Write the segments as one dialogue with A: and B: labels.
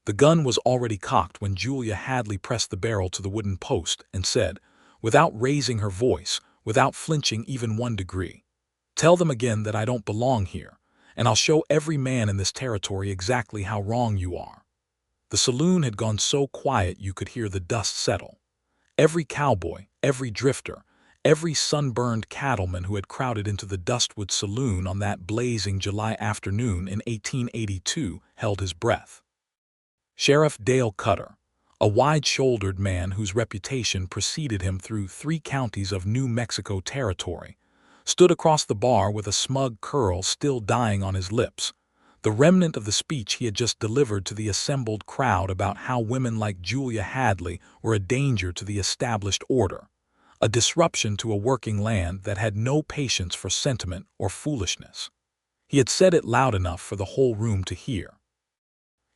A: The gun was already cocked when Julia Hadley pressed the barrel to the wooden post and said, without raising her voice, without flinching even 1 degree, "Tell them again that I don't belong here, and I'll show every man in this territory exactly how wrong you are." The saloon had gone so quiet you could hear the dust settle. Every cowboy, every drifter, every sunburned cattleman who had crowded into the Dustwood saloon on that blazing July afternoon in 1882 held his breath. Sheriff Dale Cutter, a wide-shouldered man whose reputation preceded him through 3 counties of New Mexico territory, stood across the bar with a smug curl still dying on his lips, the remnant of the speech he had just delivered to the assembled crowd about how women like Julia Hadley were a danger to the established order, a disruption to a working land that had no patience for sentiment or foolishness. He had said it loud enough for the whole room to hear.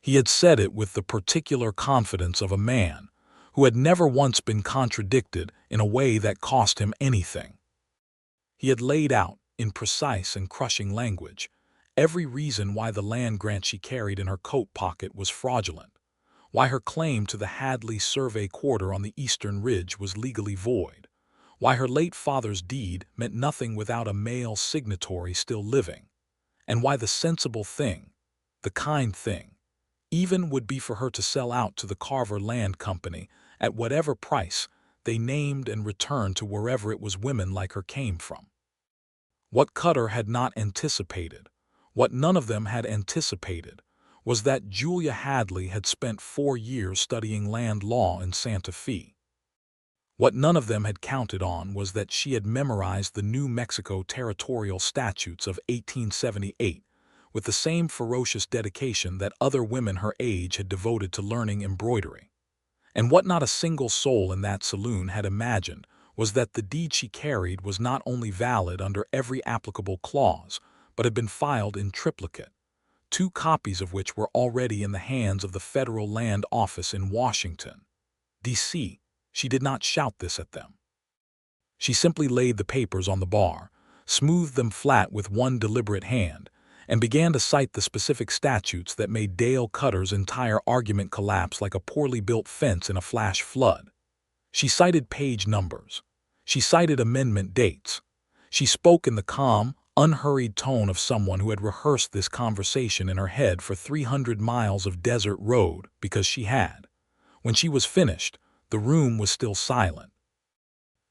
A: He had said it with the particular confidence of a man who had never once been contradicted in a way that cost him anything. He had laid out, in precise and crushing language, every reason why the land grant she carried in her coat pocket was fraudulent, why her claim to the Hadley survey quarter on the eastern ridge was legally void, why her late father's deed meant nothing without a male signatory still living, and why the sensible thing, the kind thing, even would be for her to sell out to the Carver Land Company at whatever price they named and return to wherever it was women like her came from. What Cutter had not anticipated, what none of them had anticipated, was that Julia Hadley had spent 4 years studying land law in Santa Fe. What none of them had counted on was that she had memorized the New Mexico territorial statutes of 1878 with the same ferocious dedication that other women her age had devoted to learning embroidery. And what not a single soul in that saloon had imagined was that the deed she carried was not only valid under every applicable clause, but had been filed in triplicate, 2 copies of which were already in the hands of the Federal Land Office in Washington, D.C. She did not shout this at them. She simply laid the papers on the bar, smoothed them flat with one deliberate hand, and began to cite the specific statutes that made Dale Cutter's entire argument collapse like a poorly built fence in a flash flood. She cited page numbers. She cited amendment dates. She spoke in the calm, unhurried tone of someone who had rehearsed this conversation in her head for 300 miles of desert road because she had. When she was finished, the room was still silent.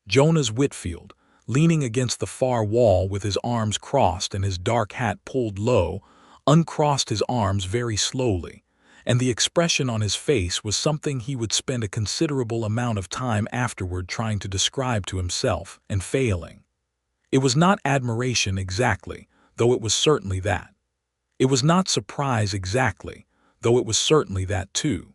A: Jonas Whitfield, leaning against the far wall with his arms crossed and his dark hat pulled low, uncrossed his arms very slowly, and the expression on his face was something he would spend a considerable amount of time afterward trying to describe to himself, and failing. It was not admiration exactly, though it was certainly that. It was not surprise exactly, though it was certainly that too.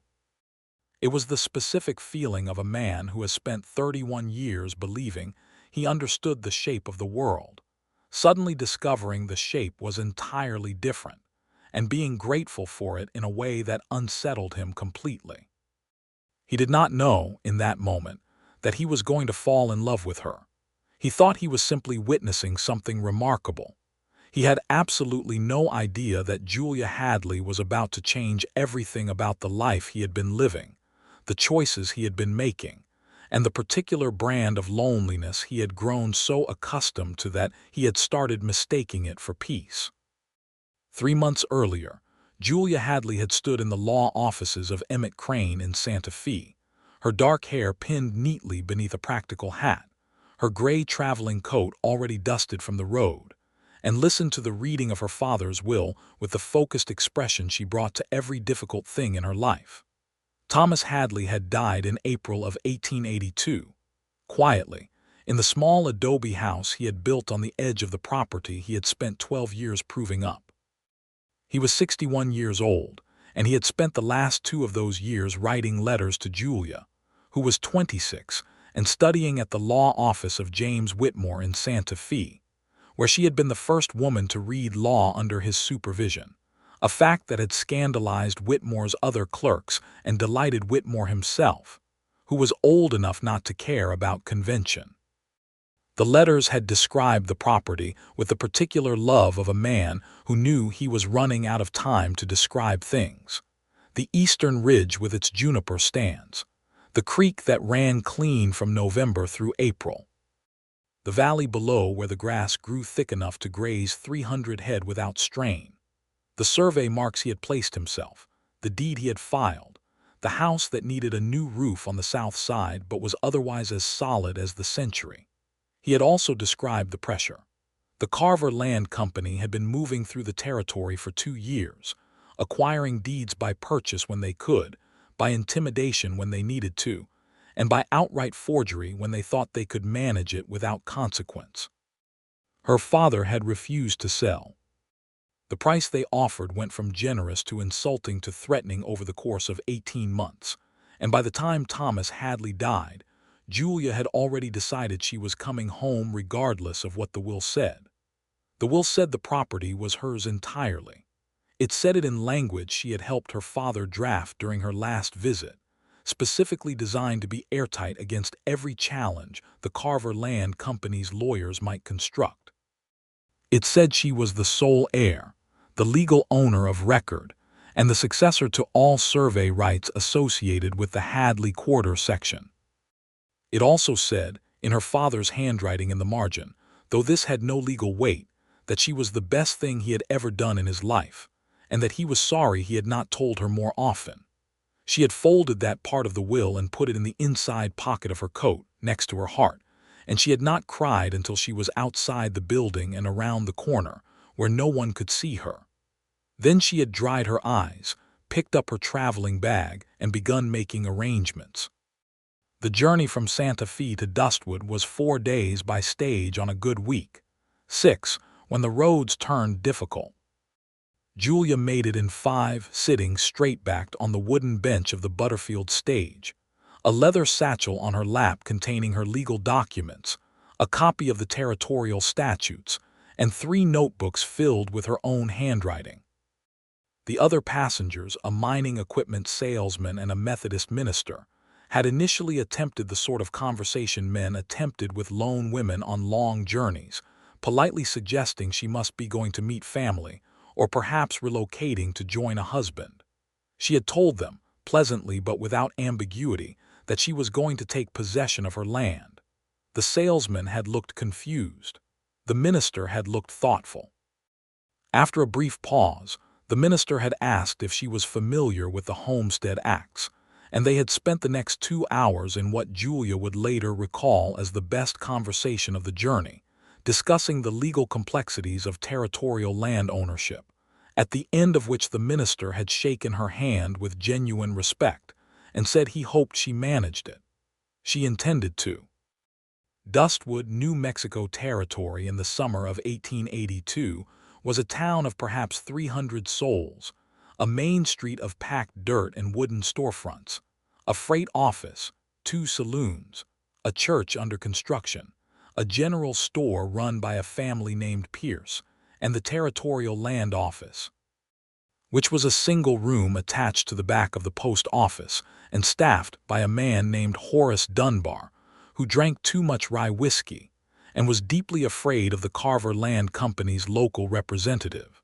A: It was the specific feeling of a man who has spent 31 years believing he understood the shape of the world, suddenly discovering the shape was entirely different, and being grateful for it in a way that unsettled him completely. He did not know, in that moment, that he was going to fall in love with her. He thought he was simply witnessing something remarkable. He had absolutely no idea that Julia Hadley was about to change everything about the life he had been living, the choices he had been making, and the particular brand of loneliness he had grown so accustomed to that he had started mistaking it for peace. 3 months earlier, Julia Hadley had stood in the law offices of Emmett Crane in Santa Fe, her dark hair pinned neatly beneath a practical hat, her gray traveling coat already dusted from the road, and listened to the reading of her father's will with the focused expression she brought to every difficult thing in her life. Thomas Hadley had died in April of 1882. Quietly, in the small adobe house he had built on the edge of the property he had spent 12 years proving up. He was 61 years old, and he had spent the last 2 of those years writing letters to Julia, who was 26, and studying at the law office of James Whitmore in Santa Fe, where she had been the first woman to read law under his supervision, a fact that had scandalized Whitmore's other clerks and delighted Whitmore himself, who was old enough not to care about convention. The letters had described the property with the particular love of a man who knew he was running out of time to describe things. the eastern ridge with its juniper stands, the creek that ran clean from November through April, the valley below where the grass grew thick enough to graze 300 head without strain, the survey marks he had placed himself, the deed he had filed, the house that needed a new roof on the south side but was otherwise as solid as the century. He had also described the pressure. The Carver Land Company had been moving through the territory for 2 years, acquiring deeds by purchase when they could, by intimidation when they needed to, and by outright forgery when they thought they could manage it without consequence. Her father had refused to sell. The price they offered went from generous to insulting to threatening over the course of 18 months, and by the time Thomas Hadley died, Julia had already decided she was coming home regardless of what the will said. The will said the property was hers entirely. It said it in language she had helped her father draft during her last visit, specifically designed to be airtight against every challenge the Carver Land Company's lawyers might construct. It said she was the sole heir, the legal owner of record, and the successor to all survey rights associated with the Hadley Quarter section. It also said, in her father's handwriting in the margin, though this had no legal weight, that she was the best thing he had ever done in his life, and that he was sorry he had not told her more often. She had folded that part of the will and put it in the inside pocket of her coat, next to her heart, and she had not cried until she was outside the building and around the corner, where no one could see her. Then she had dried her eyes, picked up her traveling bag, and begun making arrangements. The journey from Santa Fe to Dustwood was 4 days by stage on a good week, 6 when the roads turned difficult. Julia made it in 5 sitting straight-backed on the wooden bench of the Butterfield stage, a leather satchel on her lap containing her legal documents, a copy of the territorial statutes, and 3 notebooks filled with her own handwriting. The other passengers, a mining equipment salesman and a Methodist minister, had initially attempted the sort of conversation men attempted with lone women on long journeys, politely suggesting she must be going to meet family, or perhaps relocating to join a husband. She had told them, pleasantly but without ambiguity, that she was going to take possession of her land. The salesman had looked confused. The minister had looked thoughtful. After a brief pause, the minister had asked if she was familiar with the Homestead Acts, and they had spent the next 2 hours in what Julia would later recall as the best conversation of the journey, discussing the legal complexities of territorial land ownership, at the end of which the minister had shaken her hand with genuine respect and said he hoped she managed it. She intended to. Dustwood, New Mexico Territory in the summer of 1882 was a town of perhaps 300 souls, a main street of packed dirt and wooden storefronts, a freight office, 2 saloons, a church under construction, a general store run by a family named Pierce, and the Territorial Land Office, which was a single room attached to the back of the post office and staffed by a man named Horace Dunbar, who drank too much rye whiskey and was deeply afraid of the Carver Land Company's local representative,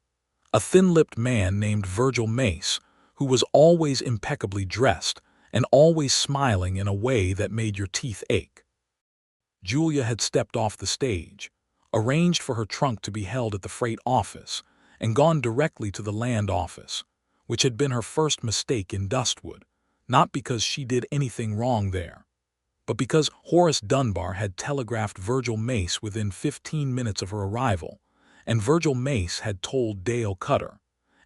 A: a thin-lipped man named Virgil Mace, who was always impeccably dressed and always smiling in a way that made your teeth ache. Julia had stepped off the stage, arranged for her trunk to be held at the freight office, and gone directly to the land office, which had been her first mistake in Dustwood, not because she did anything wrong there, but because Horace Dunbar had telegraphed Virgil Mace within 15 minutes of her arrival, and Virgil Mace had told Dale Cutter,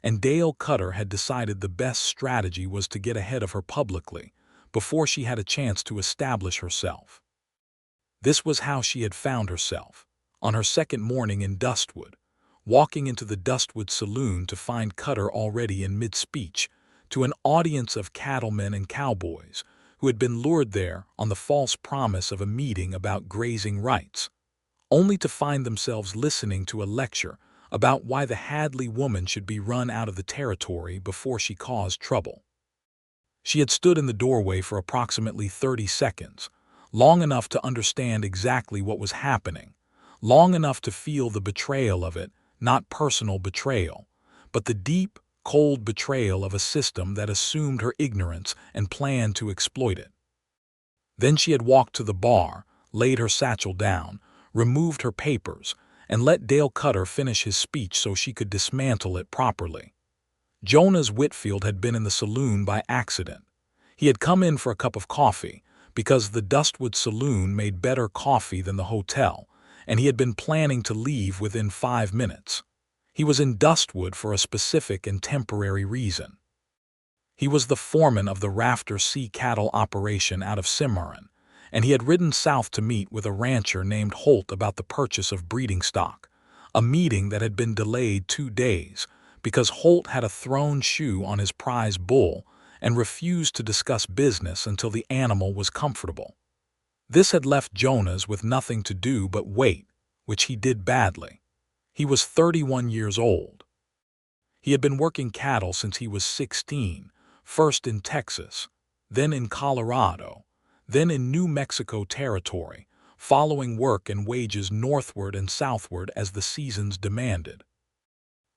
A: and Dale Cutter had decided the best strategy was to get ahead of her publicly, before she had a chance to establish herself. This was how she had found herself, on her second morning in Dustwood, walking into the Dustwood saloon to find Cutter already in mid-speech to an audience of cattlemen and cowboys who had been lured there on the false promise of a meeting about grazing rights, only to find themselves listening to a lecture about why the Hadley woman should be run out of the territory before she caused trouble. She had stood in the doorway for approximately 30 seconds, long enough to understand exactly what was happening, long enough to feel the betrayal of it, not personal betrayal, but the deep, cold betrayal of a system that assumed her ignorance and planned to exploit it. Then she had walked to the bar, laid her satchel down, removed her papers, and let Dale Cutter finish his speech so she could dismantle it properly. Jonas Whitfield had been in the saloon by accident. He had come in for a cup of coffee, because the Dustwood saloon made better coffee than the hotel, and he had been planning to leave within 5 minutes. He was in Dustwood for a specific and temporary reason. He was the foreman of the rafter sea cattle operation out of Cimarron, and he had ridden south to meet with a rancher named Holt about the purchase of breeding stock, a meeting that had been delayed 2 days because Holt had a thrown shoe on his prize bull and refused to discuss business until the animal was comfortable. This had left Jonas with nothing to do but wait, which he did badly. He was 31 years old. He had been working cattle since he was 16, first in Texas, then in Colorado, then in New Mexico Territory, following work and wages northward and southward as the seasons demanded.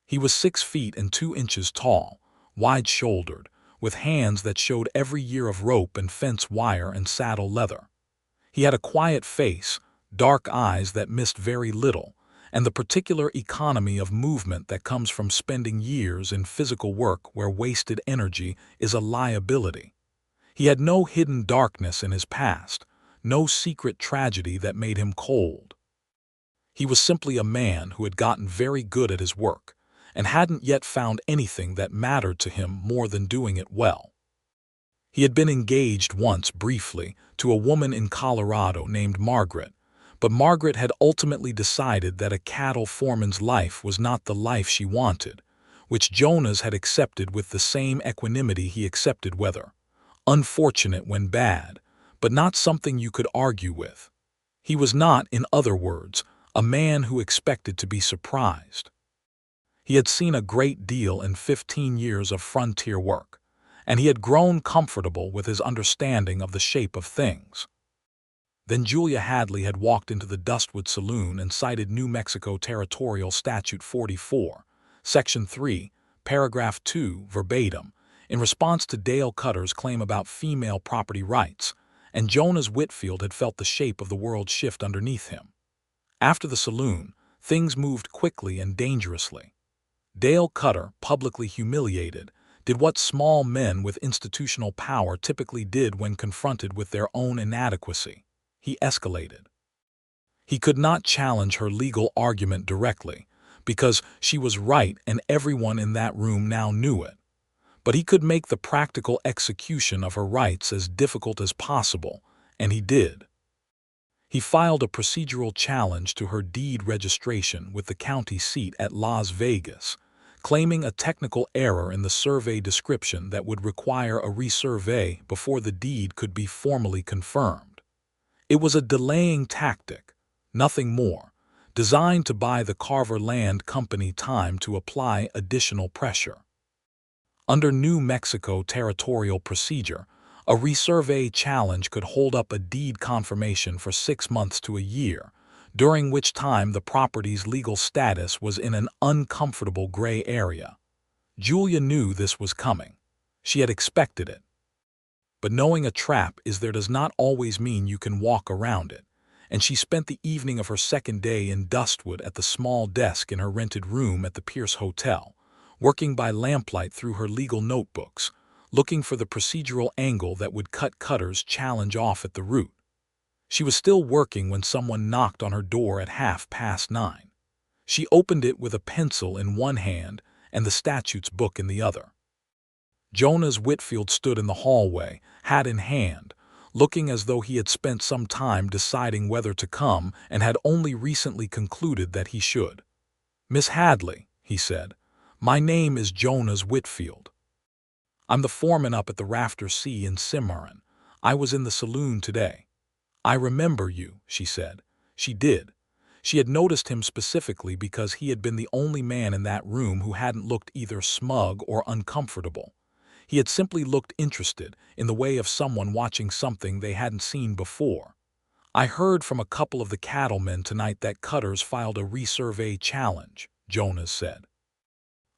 A: He was 6 feet and 2 inches tall, wide-shouldered, with hands that showed every year of rope and fence wire and saddle leather. He had a quiet face, dark eyes that missed very little, and the particular economy of movement that comes from spending years in physical work where wasted energy is a liability. He had no hidden darkness in his past, no secret tragedy that made him cold. He was simply a man who had gotten very good at his work, and hadn't yet found anything that mattered to him more than doing it well. He had been engaged once briefly to a woman in Colorado named Margaret, but Margaret had ultimately decided that a cattle foreman's life was not the life she wanted, which Jonas had accepted with the same equanimity he accepted weather. Unfortunate when bad, but not something you could argue with. He was not, in other words, a man who expected to be surprised. He had seen a great deal in 15 years of frontier work, and he had grown comfortable with his understanding of the shape of things. Then Julia Hadley had walked into the Dustwood saloon and cited New Mexico Territorial Statute 44, Section 3, Paragraph 2, verbatim, in response to Dale Cutter's claim about female property rights, and Jonas Whitfield had felt the shape of the world shift underneath him. After the saloon, things moved quickly and dangerously. Dale Cutter, publicly humiliated, did what small men with institutional power typically did when confronted with their own inadequacy. He escalated. He could not challenge her legal argument directly, because she was right and everyone in that room now knew it. But he could make the practical execution of her rights as difficult as possible, and he did. He filed a procedural challenge to her deed registration with the county seat at Las Vegas, claiming a technical error in the survey description that would require a resurvey before the deed could be formally confirmed. It was a delaying tactic, nothing more, designed to buy the Carver Land Company time to apply additional pressure. Under New Mexico territorial procedure, a resurvey challenge could hold up a deed confirmation for 6 months to a year, during which time the property's legal status was in an uncomfortable gray area. Julia knew this was coming. She had expected it. But knowing a trap is there does not always mean you can walk around it, and she spent the evening of her second day in Dustwood at the small desk in her rented room at the Pierce Hotel, working by lamplight through her legal notebooks, looking for the procedural angle that would cut Cutter's challenge off at the root. She was still working when someone knocked on her door at 9:30. She opened it with a pencil in one hand and the statutes book in the other. Jonas Whitfield stood in the hallway, hat in hand, looking as though he had spent some time deciding whether to come and had only recently concluded that he should. "Miss Hadley," he said, "my name is Jonas Whitfield. I'm the foreman up at the Rafter Sea in Cimarron. I was in the saloon today." "I remember you," she said. She did. She had noticed him specifically because he had been the only man in that room who hadn't looked either smug or uncomfortable. He had simply looked interested, in the way of someone watching something they hadn't seen before. "I heard from a couple of the cattlemen tonight that Cutter's filed a resurvey challenge," Jonas said.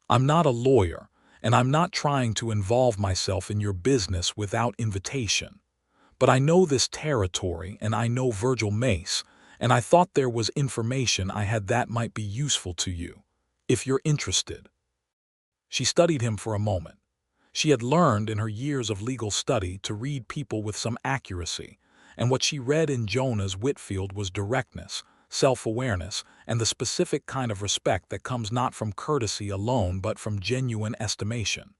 A: "I'm not a lawyer, and I'm not trying to involve myself in your business without invitation. But I know this territory and I know Virgil Mace, and I thought there was information I had that might be useful to you, if you're interested." She studied him for a moment. She had learned in her years of legal study to read people with some accuracy, and what she read in Jonas Whitfield was directness, self-awareness, and the specific kind of respect that comes not from courtesy alone but from genuine estimation.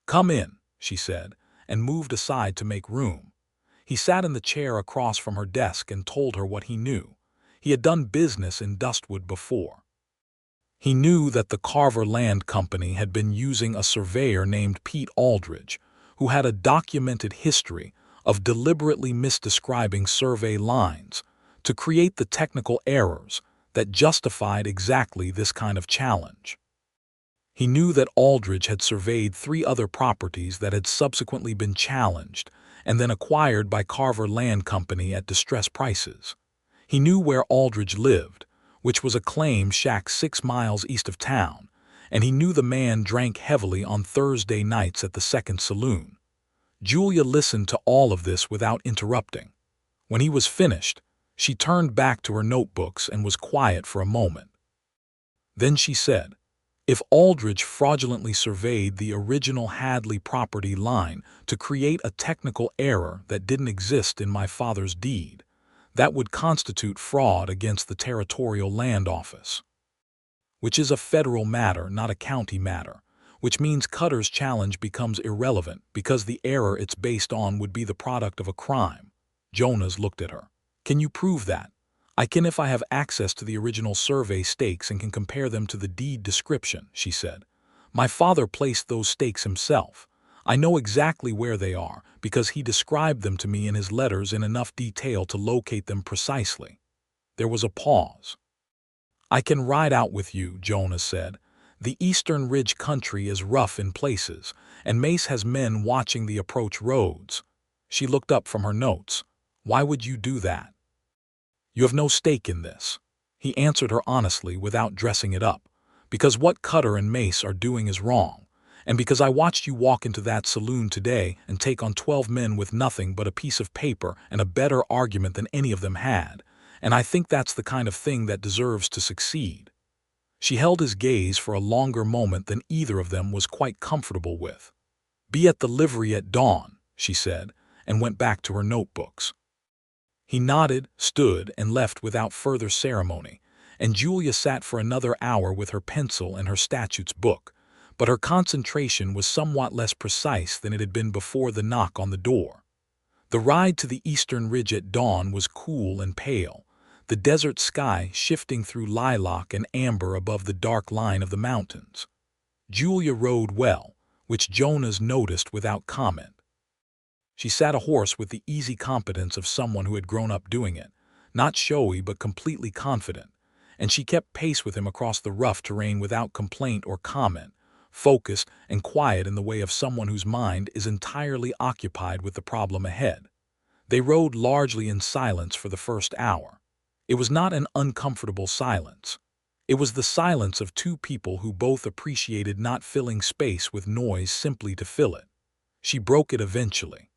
A: "Come in," she said, and moved aside to make room. He sat in the chair across from her desk and told her what he knew. He had done business in Dustwood before. He knew that the Carver Land Company had been using a surveyor named Pete Aldridge, who had a documented history of deliberately misdescribing survey lines to create the technical errors that justified exactly this kind of challenge. He knew that Aldridge had surveyed 3 other properties that had subsequently been challenged and then acquired by Carver Land Company at distressed prices. He knew where Aldridge lived, which was a claim shack 6 miles east of town, and he knew the man drank heavily on Thursday nights at the second saloon. Julia listened to all of this without interrupting. When he was finished, she turned back to her notebooks and was quiet for a moment. Then she said, "If Aldridge fraudulently surveyed the original Hadley property line to create a technical error that didn't exist in my father's deed, that would constitute fraud against the Territorial Land Office, which is a federal matter, not a county matter, which means Cutter's challenge becomes irrelevant because the error it's based on would be the product of a crime." Jonas looked at her. "Can you prove that?" "I can if I have access to the original survey stakes and can compare them to the deed description," she said. "My father placed those stakes himself. I know exactly where they are because he described them to me in his letters in enough detail to locate them precisely." There was a pause. "I can ride out with you," Jonas said. "The Eastern Ridge country is rough in places, and Mace has men watching the approach roads." She looked up from her notes. "Why would you do that?" "You have no stake in this." He answered her honestly without dressing it up. "Because what Cutter and Mace are doing is wrong. And because I watched you walk into that saloon today and take on 12 men with nothing but a piece of paper and a better argument than any of them had, and I think that's the kind of thing that deserves to succeed." She held his gaze for a longer moment than either of them was quite comfortable with. "Be at the livery at dawn," she said, and went back to her notebooks. He nodded, stood, and left without further ceremony, and Julia sat for another hour with her pencil and her statutes book, but her concentration was somewhat less precise than it had been before the knock on the door. The ride to the Eastern Ridge at dawn was cool and pale, the desert sky shifting through lilac and amber above the dark line of the mountains. Julia rode well, which Jonas noticed without comment. She sat a horse with the easy competence of someone who had grown up doing it, not showy but completely confident, and she kept pace with him across the rough terrain without complaint or comment, focused and quiet in the way of someone whose mind is entirely occupied with the problem ahead. They rode largely in silence for the first hour. It was not an uncomfortable silence. It was the silence of 2 people who both appreciated not filling space with noise simply to fill it. She broke it eventually.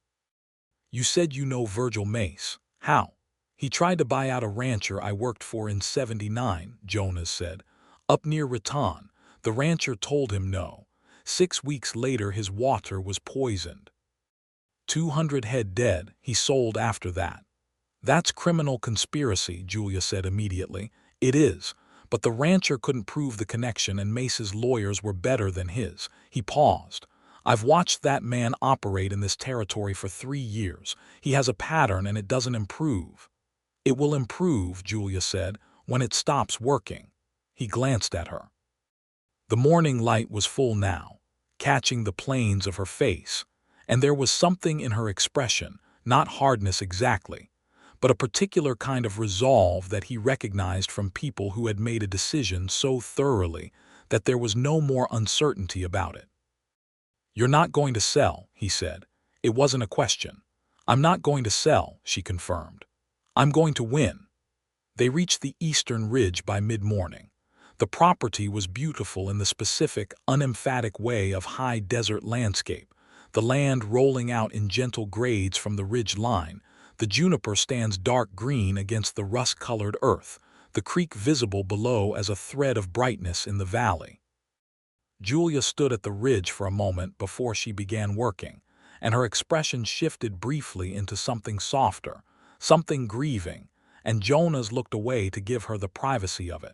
A: "You said you know Virgil Mace. How?" "He tried to buy out a rancher I worked for in '79, Jonas said. "Up near Raton. The rancher told him no. 6 weeks later his water was poisoned. 200 head dead, he sold after that." "That's criminal conspiracy," Julia said immediately. "It is, but the rancher couldn't prove the connection and Mace's lawyers were better than his." He paused. "I've watched that man operate in this territory for 3 years. He has a pattern and it doesn't improve." "It will improve," Julia said, "when it stops working." He glanced at her. The morning light was full now, catching the planes of her face, and there was something in her expression, not hardness exactly, but a particular kind of resolve that he recognized from people who had made a decision so thoroughly that there was no more uncertainty about it. "You're not going to sell," he said. It wasn't a question. "I'm not going to sell," she confirmed. "I'm going to win." They reached the Eastern Ridge by mid-morning. The property was beautiful in the specific, unemphatic way of high desert landscape, the land rolling out in gentle grades from the ridge line. The juniper stands dark green against the rust-colored earth, the creek visible below as a thread of brightness in the valley. Julia stood at the ridge for a moment before she began working, and her expression shifted briefly into something softer, something grieving, and Jonas looked away to give her the privacy of it.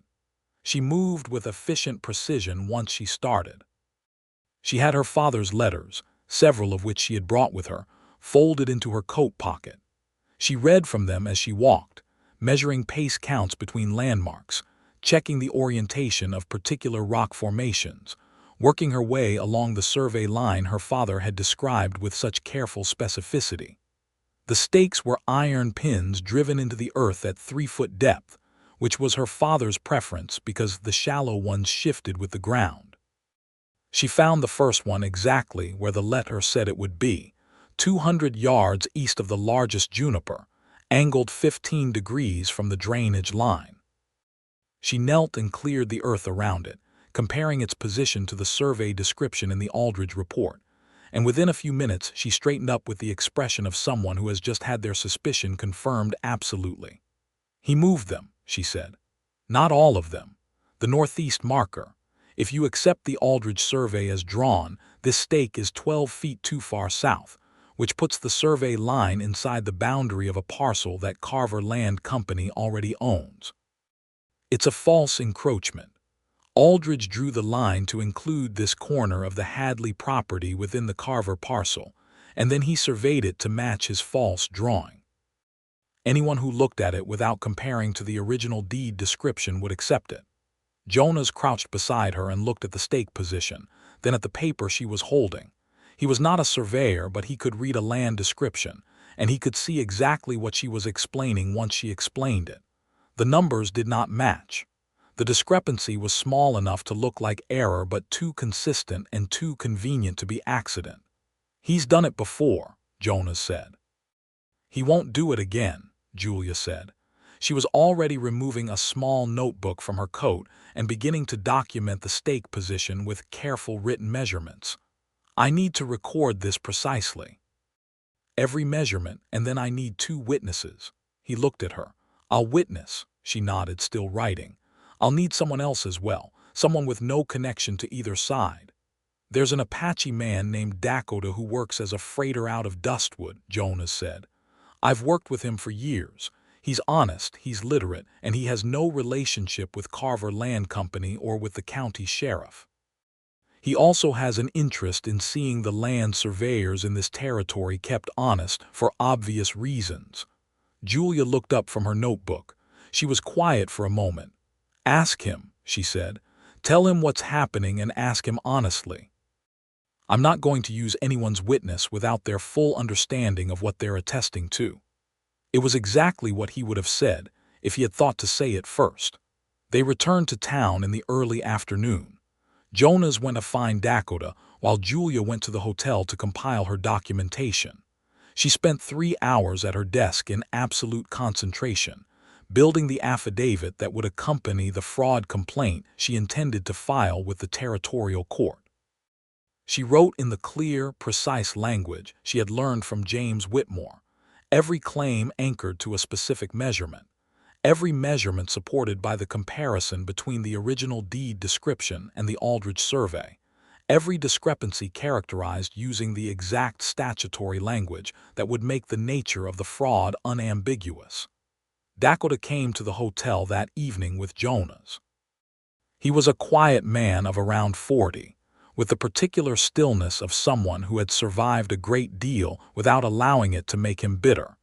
A: She moved with efficient precision once she started. She had her father's letters, several of which she had brought with her, folded into her coat pocket. She read from them as she walked, measuring pace counts between landmarks, checking the orientation of particular rock formations, working her way along the survey line her father had described with such careful specificity. The stakes were iron pins driven into the earth at 3-foot depth, which was her father's preference because the shallow ones shifted with the ground. She found the first one exactly where the letter said it would be, 200 yards east of the largest juniper, angled 15 degrees from the drainage line. She knelt and cleared the earth around it, comparing its position to the survey description in the Aldridge report, and within a few minutes she straightened up with the expression of someone who has just had their suspicion confirmed absolutely. "He moved them," she said. "Not all of them. The northeast marker. If you accept the Aldridge survey as drawn, this stake is 12 feet too far south, which puts the survey line inside the boundary of a parcel that Carver Land Company already owns. It's a false encroachment. Aldridge drew the line to include this corner of the Hadley property within the Carver parcel, and then he surveyed it to match his false drawing. Anyone who looked at it without comparing to the original deed description would accept it." Jonas crouched beside her and looked at the stake position, then at the paper she was holding. He was not a surveyor, but he could read a land description, and he could see exactly what she was explaining once she explained it. The numbers did not match. The discrepancy was small enough to look like error but too consistent and too convenient to be accident. "He's done it before," Jonas said. "He won't do it again," Julia said. She was already removing a small notebook from her coat and beginning to document the stake position with careful written measurements. "I need to record this precisely. Every measurement, and then I need 2 witnesses." He looked at her. "I'll witness," she nodded, still writing. "I'll need someone else as well, someone with no connection to either side." "There's an Apache man named Dakota who works as a freighter out of Dustwood," Jonas said. "I've worked with him for years. He's honest, he's literate, and he has no relationship with Carver Land Company or with the county sheriff. He also has an interest in seeing the land surveyors in this territory kept honest for obvious reasons." Julia looked up from her notebook. She was quiet for a moment. "Ask him," she said. "Tell him what's happening and ask him honestly. I'm not going to use anyone's witness without their full understanding of what they're attesting to." It was exactly what he would have said if he had thought to say it first. They returned to town in the early afternoon. Jonas went to find Dakota, while Julia went to the hotel to compile her documentation. She spent 3 hours at her desk in absolute concentration, building the affidavit that would accompany the fraud complaint she intended to file with the territorial court. She wrote in the clear, precise language she had learned from James Whitmore, every claim anchored to a specific measurement, every measurement supported by the comparison between the original deed description and the Aldridge survey, every discrepancy characterized using the exact statutory language that would make the nature of the fraud unambiguous. Dakota came to the hotel that evening with Jonas. He was a quiet man of around 40, with the particular stillness of someone who had survived a great deal without allowing it to make him bitter,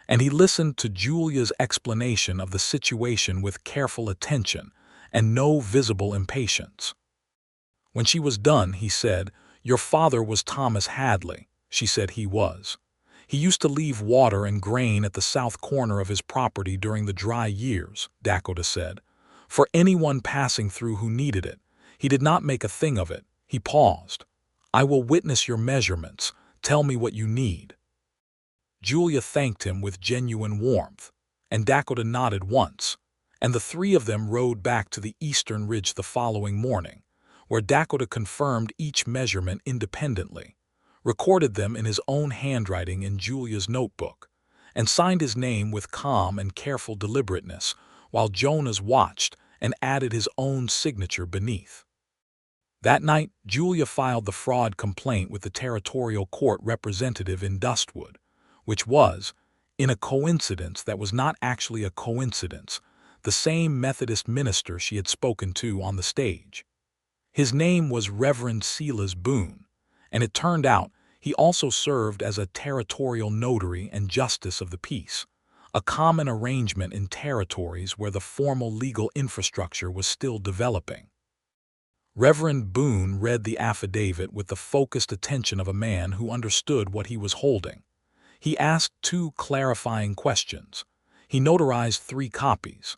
A: and he listened to Julia's explanation of the situation with careful attention and no visible impatience. When she was done, he said, "Your father was Thomas Hadley." She said he was. "He used to leave water and grain at the south corner of his property during the dry years," Dakota said, "for anyone passing through who needed it. He did not make a thing of it." He paused. "I will witness your measurements. Tell me what you need." Julia thanked him with genuine warmth, and Dakota nodded once, and the three of them rode back to the eastern ridge the following morning, where Dakota confirmed each measurement independently, recorded them in his own handwriting in Julia's notebook, and signed his name with calm and careful deliberateness, while Jonas watched and added his own signature beneath. That night, Julia filed the fraud complaint with the territorial court representative in Dustwood, which was, in a coincidence that was not actually a coincidence, the same Methodist minister she had spoken to on the stage. His name was Reverend Silas Boone, and it turned out he also served as a territorial notary and justice of the peace, a common arrangement in territories where the formal legal infrastructure was still developing. Reverend Boone read the affidavit with the focused attention of a man who understood what he was holding. He asked 2 clarifying questions. He notarized 3 copies.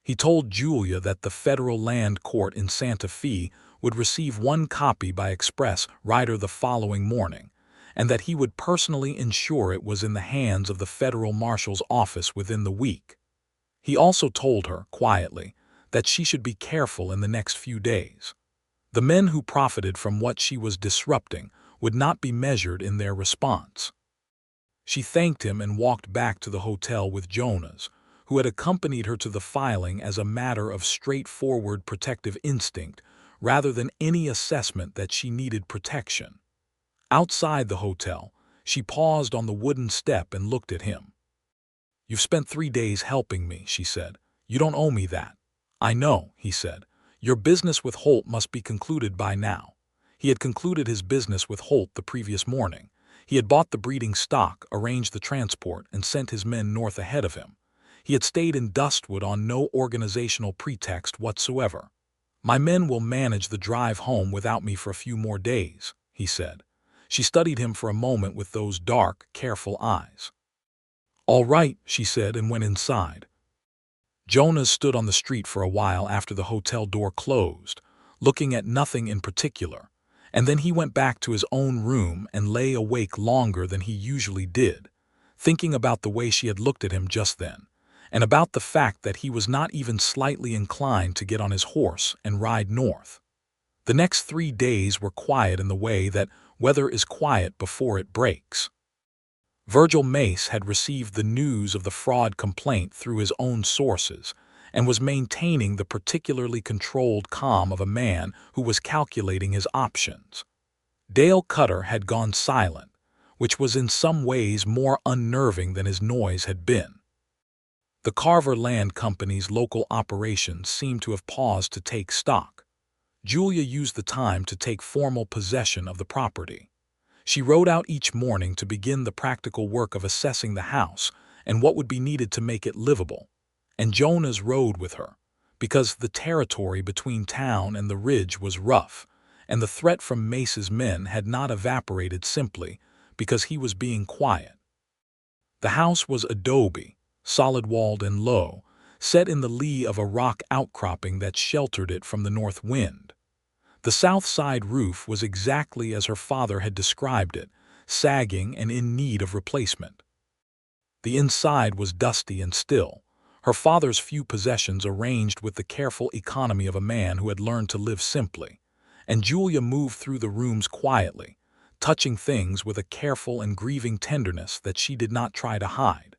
A: He told Julia that the federal land court in Santa Fe would receive 1 copy by express rider the following morning, and that he would personally ensure it was in the hands of the federal marshal's office within the week. He also told her, quietly, that she should be careful in the next few days. The men who profited from what she was disrupting would not be measured in their response. She thanked him and walked back to the hotel with Jonas, who had accompanied her to the filing as a matter of straightforward protective instinct rather than any assessment that she needed protection. Outside the hotel, she paused on the wooden step and looked at him. "You've spent 3 days helping me," she said. "You don't owe me that." "I know," he said. "Your business with Holt must be concluded by now." He had concluded his business with Holt the previous morning. He had bought the breeding stock, arranged the transport, and sent his men north ahead of him. He had stayed in Dustwood on no organizational pretext whatsoever. "My men will manage the drive home without me for a few more days," he said. She studied him for a moment with those dark, careful eyes. "All right," she said, and went inside. Jonas stood on the street for a while after the hotel door closed, looking at nothing in particular, and then he went back to his own room and lay awake longer than he usually did, thinking about the way she had looked at him just then, and about the fact that he was not even slightly inclined to get on his horse and ride north. The next 3 days were quiet in the way that weather is quiet before it breaks. Virgil Mace had received the news of the fraud complaint through his own sources and was maintaining the particularly controlled calm of a man who was calculating his options. Dale Cutter had gone silent, which was in some ways more unnerving than his noise had been. The Carver Land Company's local operations seemed to have paused to take stock. Julia used the time to take formal possession of the property. She rode out each morning to begin the practical work of assessing the house and what would be needed to make it livable. And Jonas rode with her, because the territory between town and the ridge was rough, and the threat from Mace's men had not evaporated simply because he was being quiet. The house was adobe, solid-walled and low, set in the lee of a rock outcropping that sheltered it from the north wind. The south side roof was exactly as her father had described it, sagging and in need of replacement. The inside was dusty and still, her father's few possessions arranged with the careful economy of a man who had learned to live simply, and Julia moved through the rooms quietly, touching things with a careful and grieving tenderness that she did not try to hide.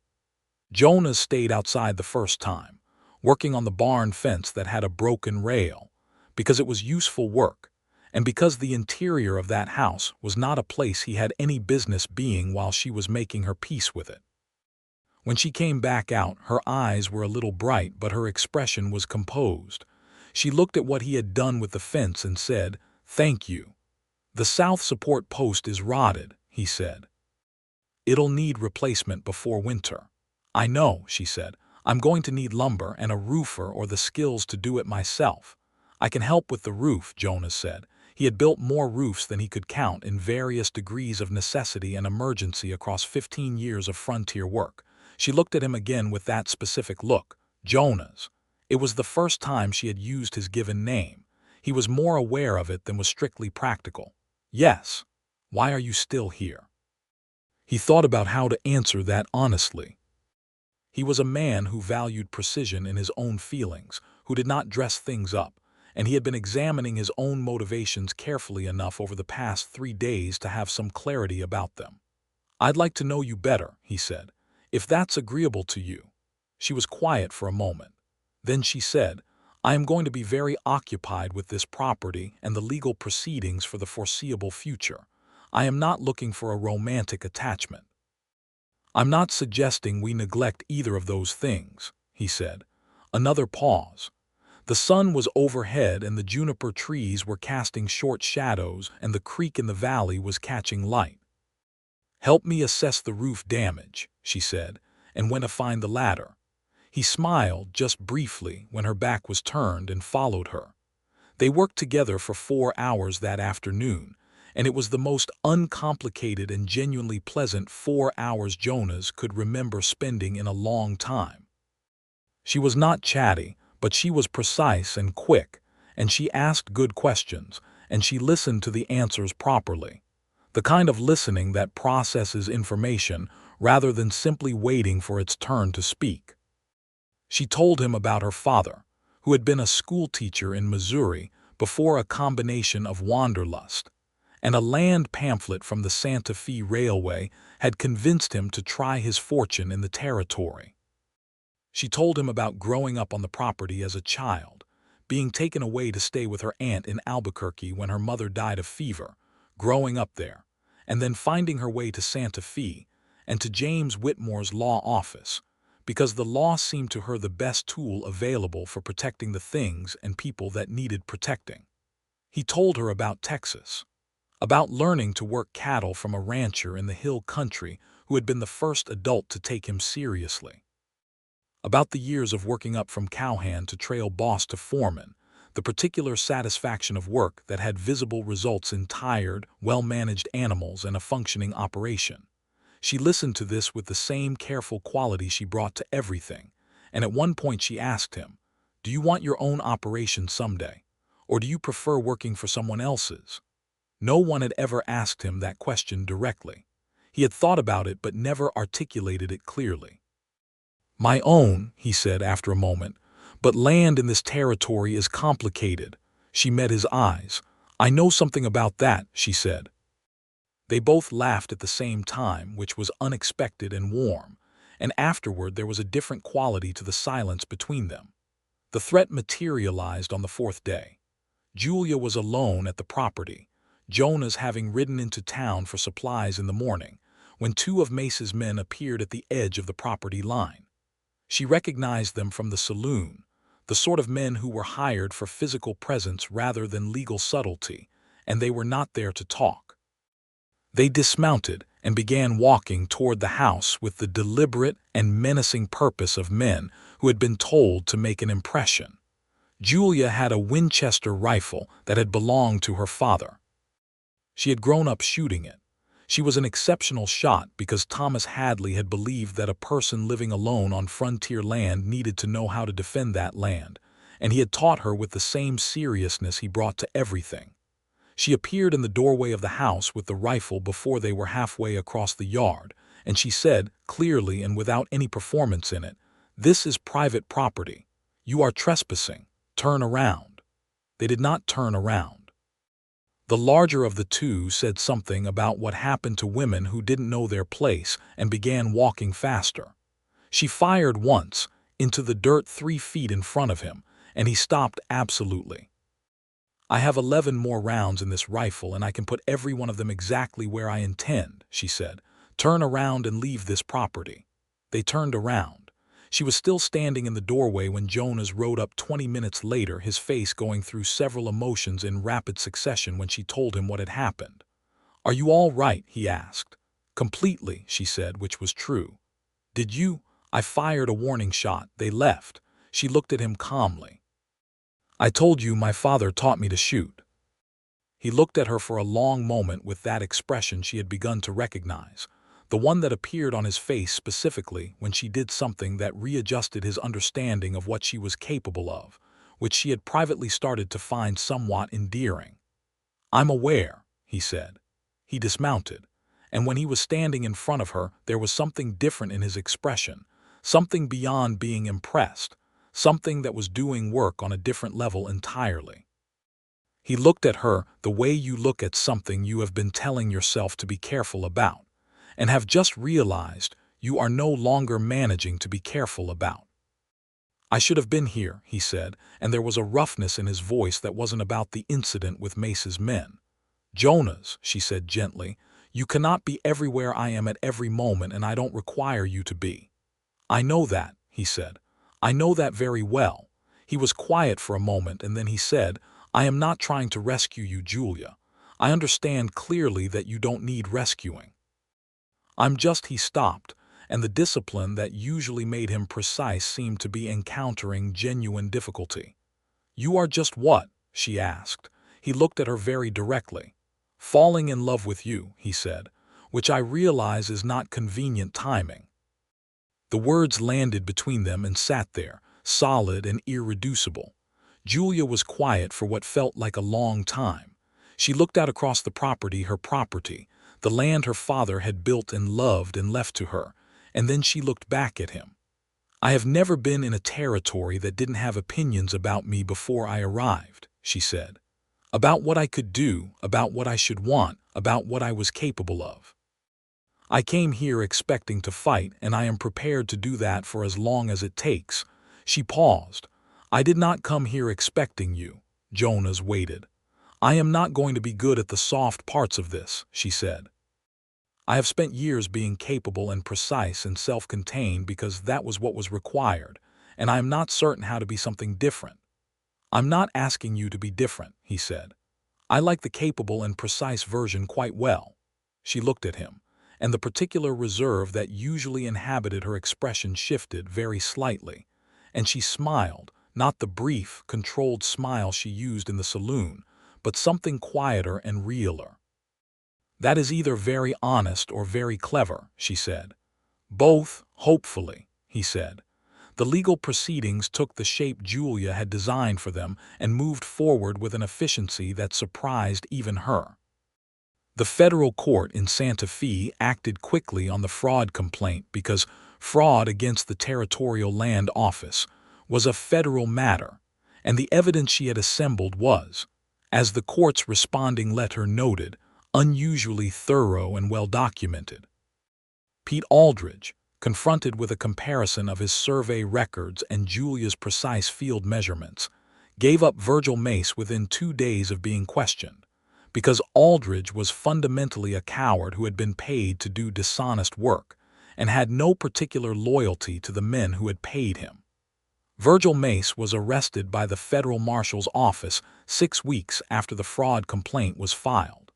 A: Jonas stayed outside the first time, working on the barn fence that had a broken rail, because it was useful work, and because the interior of that house was not a place he had any business being while she was making her peace with it. When she came back out, her eyes were a little bright, but her expression was composed. She looked at what he had done with the fence and said, "Thank you." "The south support post is rotted," he said. "It'll need replacement before winter." "I know," she said. "I'm going to need lumber and a roofer or the skills to do it myself." "I can help with the roof," Jonas said. He had built more roofs than he could count in various degrees of necessity and emergency across 15 years of frontier work. She looked at him again with that specific look. Jonas. It was the first time she had used his given name. He was more aware of it than was strictly practical. "Yes. Why are you still here?" He thought about how to answer that honestly. He was a man who valued precision in his own feelings, who did not dress things up, and he had been examining his own motivations carefully enough over the past 3 days to have some clarity about them. "I'd like to know you better," he said, "if that's agreeable to you." She was quiet for a moment. Then she said, "I am going to be very occupied with this property and the legal proceedings for the foreseeable future. I am not looking for a romantic attachment." "I'm not suggesting we neglect either of those things," he said. Another pause. The sun was overhead and the juniper trees were casting short shadows and the creek in the valley was catching light. "Help me assess the roof damage," she said, and went to find the ladder. He smiled just briefly when her back was turned and followed her. They worked together for 4 hours that afternoon, and it was the most uncomplicated and genuinely pleasant 4 hours Jonas could remember spending in a long time. She was not chatty, but she was precise and quick, and she asked good questions, and she listened to the answers properly. The kind of listening that processes information rather than simply waiting for its turn to speak. She told him about her father, who had been a schoolteacher in Missouri before a combination of wanderlust, and a land pamphlet from the Santa Fe Railway had convinced him to try his fortune in the territory. She told him about growing up on the property as a child, being taken away to stay with her aunt in Albuquerque when her mother died of fever, growing up there, and then finding her way to Santa Fe and to James Whitmore's law office, because the law seemed to her the best tool available for protecting the things and people that needed protecting. He told her about Texas, about learning to work cattle from a rancher in the hill country who had been the first adult to take him seriously, about the years of working up from cowhand to trail boss to foreman, the particular satisfaction of work that had visible results in tired, well-managed animals and a functioning operation. She listened to this with the same careful quality she brought to everything, and at one point she asked him, "Do you want your own operation someday, or do you prefer working for someone else's?" No one had ever asked him that question directly. He had thought about it but never articulated it clearly. "My own," he said after a moment, "but land in this territory is complicated." She met his eyes. "I know something about that," she said. They both laughed at the same time, which was unexpected and warm, and afterward there was a different quality to the silence between them. The threat materialized on the 4th day. Julia was alone at the property, Jonas having ridden into town for supplies in the morning, when 2 of Mace's men appeared at the edge of the property line. She recognized them from the saloon, the sort of men who were hired for physical presence rather than legal subtlety, and they were not there to talk. They dismounted and began walking toward the house with the deliberate and menacing purpose of men who had been told to make an impression. Julia had a Winchester rifle that had belonged to her father. She had grown up shooting it. She was an exceptional shot because Thomas Hadley had believed that a person living alone on frontier land needed to know how to defend that land, and he had taught her with the same seriousness he brought to everything. She appeared in the doorway of the house with the rifle before they were halfway across the yard, and she said, clearly and without any performance in it, "This is private property. You are trespassing. Turn around." They did not turn around. The larger of the 2 said something about what happened to women who didn't know their place and began walking faster. She fired once, into the dirt 3 feet in front of him, and he stopped absolutely. "I have 11 more rounds in this rifle and I can put every one of them exactly where I intend," she said. "Turn around and leave this property." They turned around. She was still standing in the doorway when Jonas rode up 20 minutes later, his face going through several emotions in rapid succession when she told him what had happened. "Are you all right?" he asked. "Completely," she said, which was true. "Did you?" "I fired a warning shot. They left." She looked at him calmly. "I told you my father taught me to shoot." He looked at her for a long moment with that expression she had begun to recognize, the one that appeared on his face specifically when she did something that readjusted his understanding of what she was capable of, which she had privately started to find somewhat endearing. "I'm aware," he said. He dismounted, and when he was standing in front of her there was something different in his expression, something beyond being impressed, something that was doing work on a different level entirely. He looked at her the way you look at something you have been telling yourself to be careful about, and have just realized you are no longer managing to be careful about. "I should have been here," he said, and there was a roughness in his voice that wasn't about the incident with Mace's men. "Jonas," she said gently, "you cannot be everywhere I am at every moment, and I don't require you to be." "I know that," he said. "I know that very well." He was quiet for a moment, and then he said, "I am not trying to rescue you, Julia. I understand clearly that you don't need rescuing. I'm just—" He stopped, and the discipline that usually made him precise seemed to be encountering genuine difficulty. "You are just what?" she asked. He looked at her very directly. "Falling in love with you," he said, "which I realize is not convenient timing." The words landed between them and sat there, solid and irreducible. Julia was quiet for what felt like a long time. She looked out across the property, her property, the land her father had built and loved and left to her, and then she looked back at him. "I have never been in a territory that didn't have opinions about me before I arrived," she said. "About what I could do, about what I should want, about what I was capable of. I came here expecting to fight, and I am prepared to do that for as long as it takes." She paused. "I did not come here expecting you." Jonas waited. "I am not going to be good at the soft parts of this," she said. "I have spent years being capable and precise and self-contained because that was what was required, and I am not certain how to be something different." "I'm not asking you to be different," he said. "I like the capable and precise version quite well." She looked at him, and the particular reserve that usually inhabited her expression shifted very slightly, and she smiled, not the brief, controlled smile she used in the saloon, but something quieter and realer. "That is either very honest or very clever," she said. "Both, hopefully," he said. The legal proceedings took the shape Julia had designed for them and moved forward with an efficiency that surprised even her. The federal court in Santa Fe acted quickly on the fraud complaint because fraud against the Territorial Land Office was a federal matter, and the evidence she had assembled was, as the court's responding letter noted, unusually thorough and well-documented. Pete Aldridge, confronted with a comparison of his survey records and Julia's precise field measurements, gave up Virgil Mace within 2 days of being questioned, because Aldridge was fundamentally a coward who had been paid to do dishonest work and had no particular loyalty to the men who had paid him. Virgil Mace was arrested by the federal marshal's office 6 weeks after the fraud complaint was filed.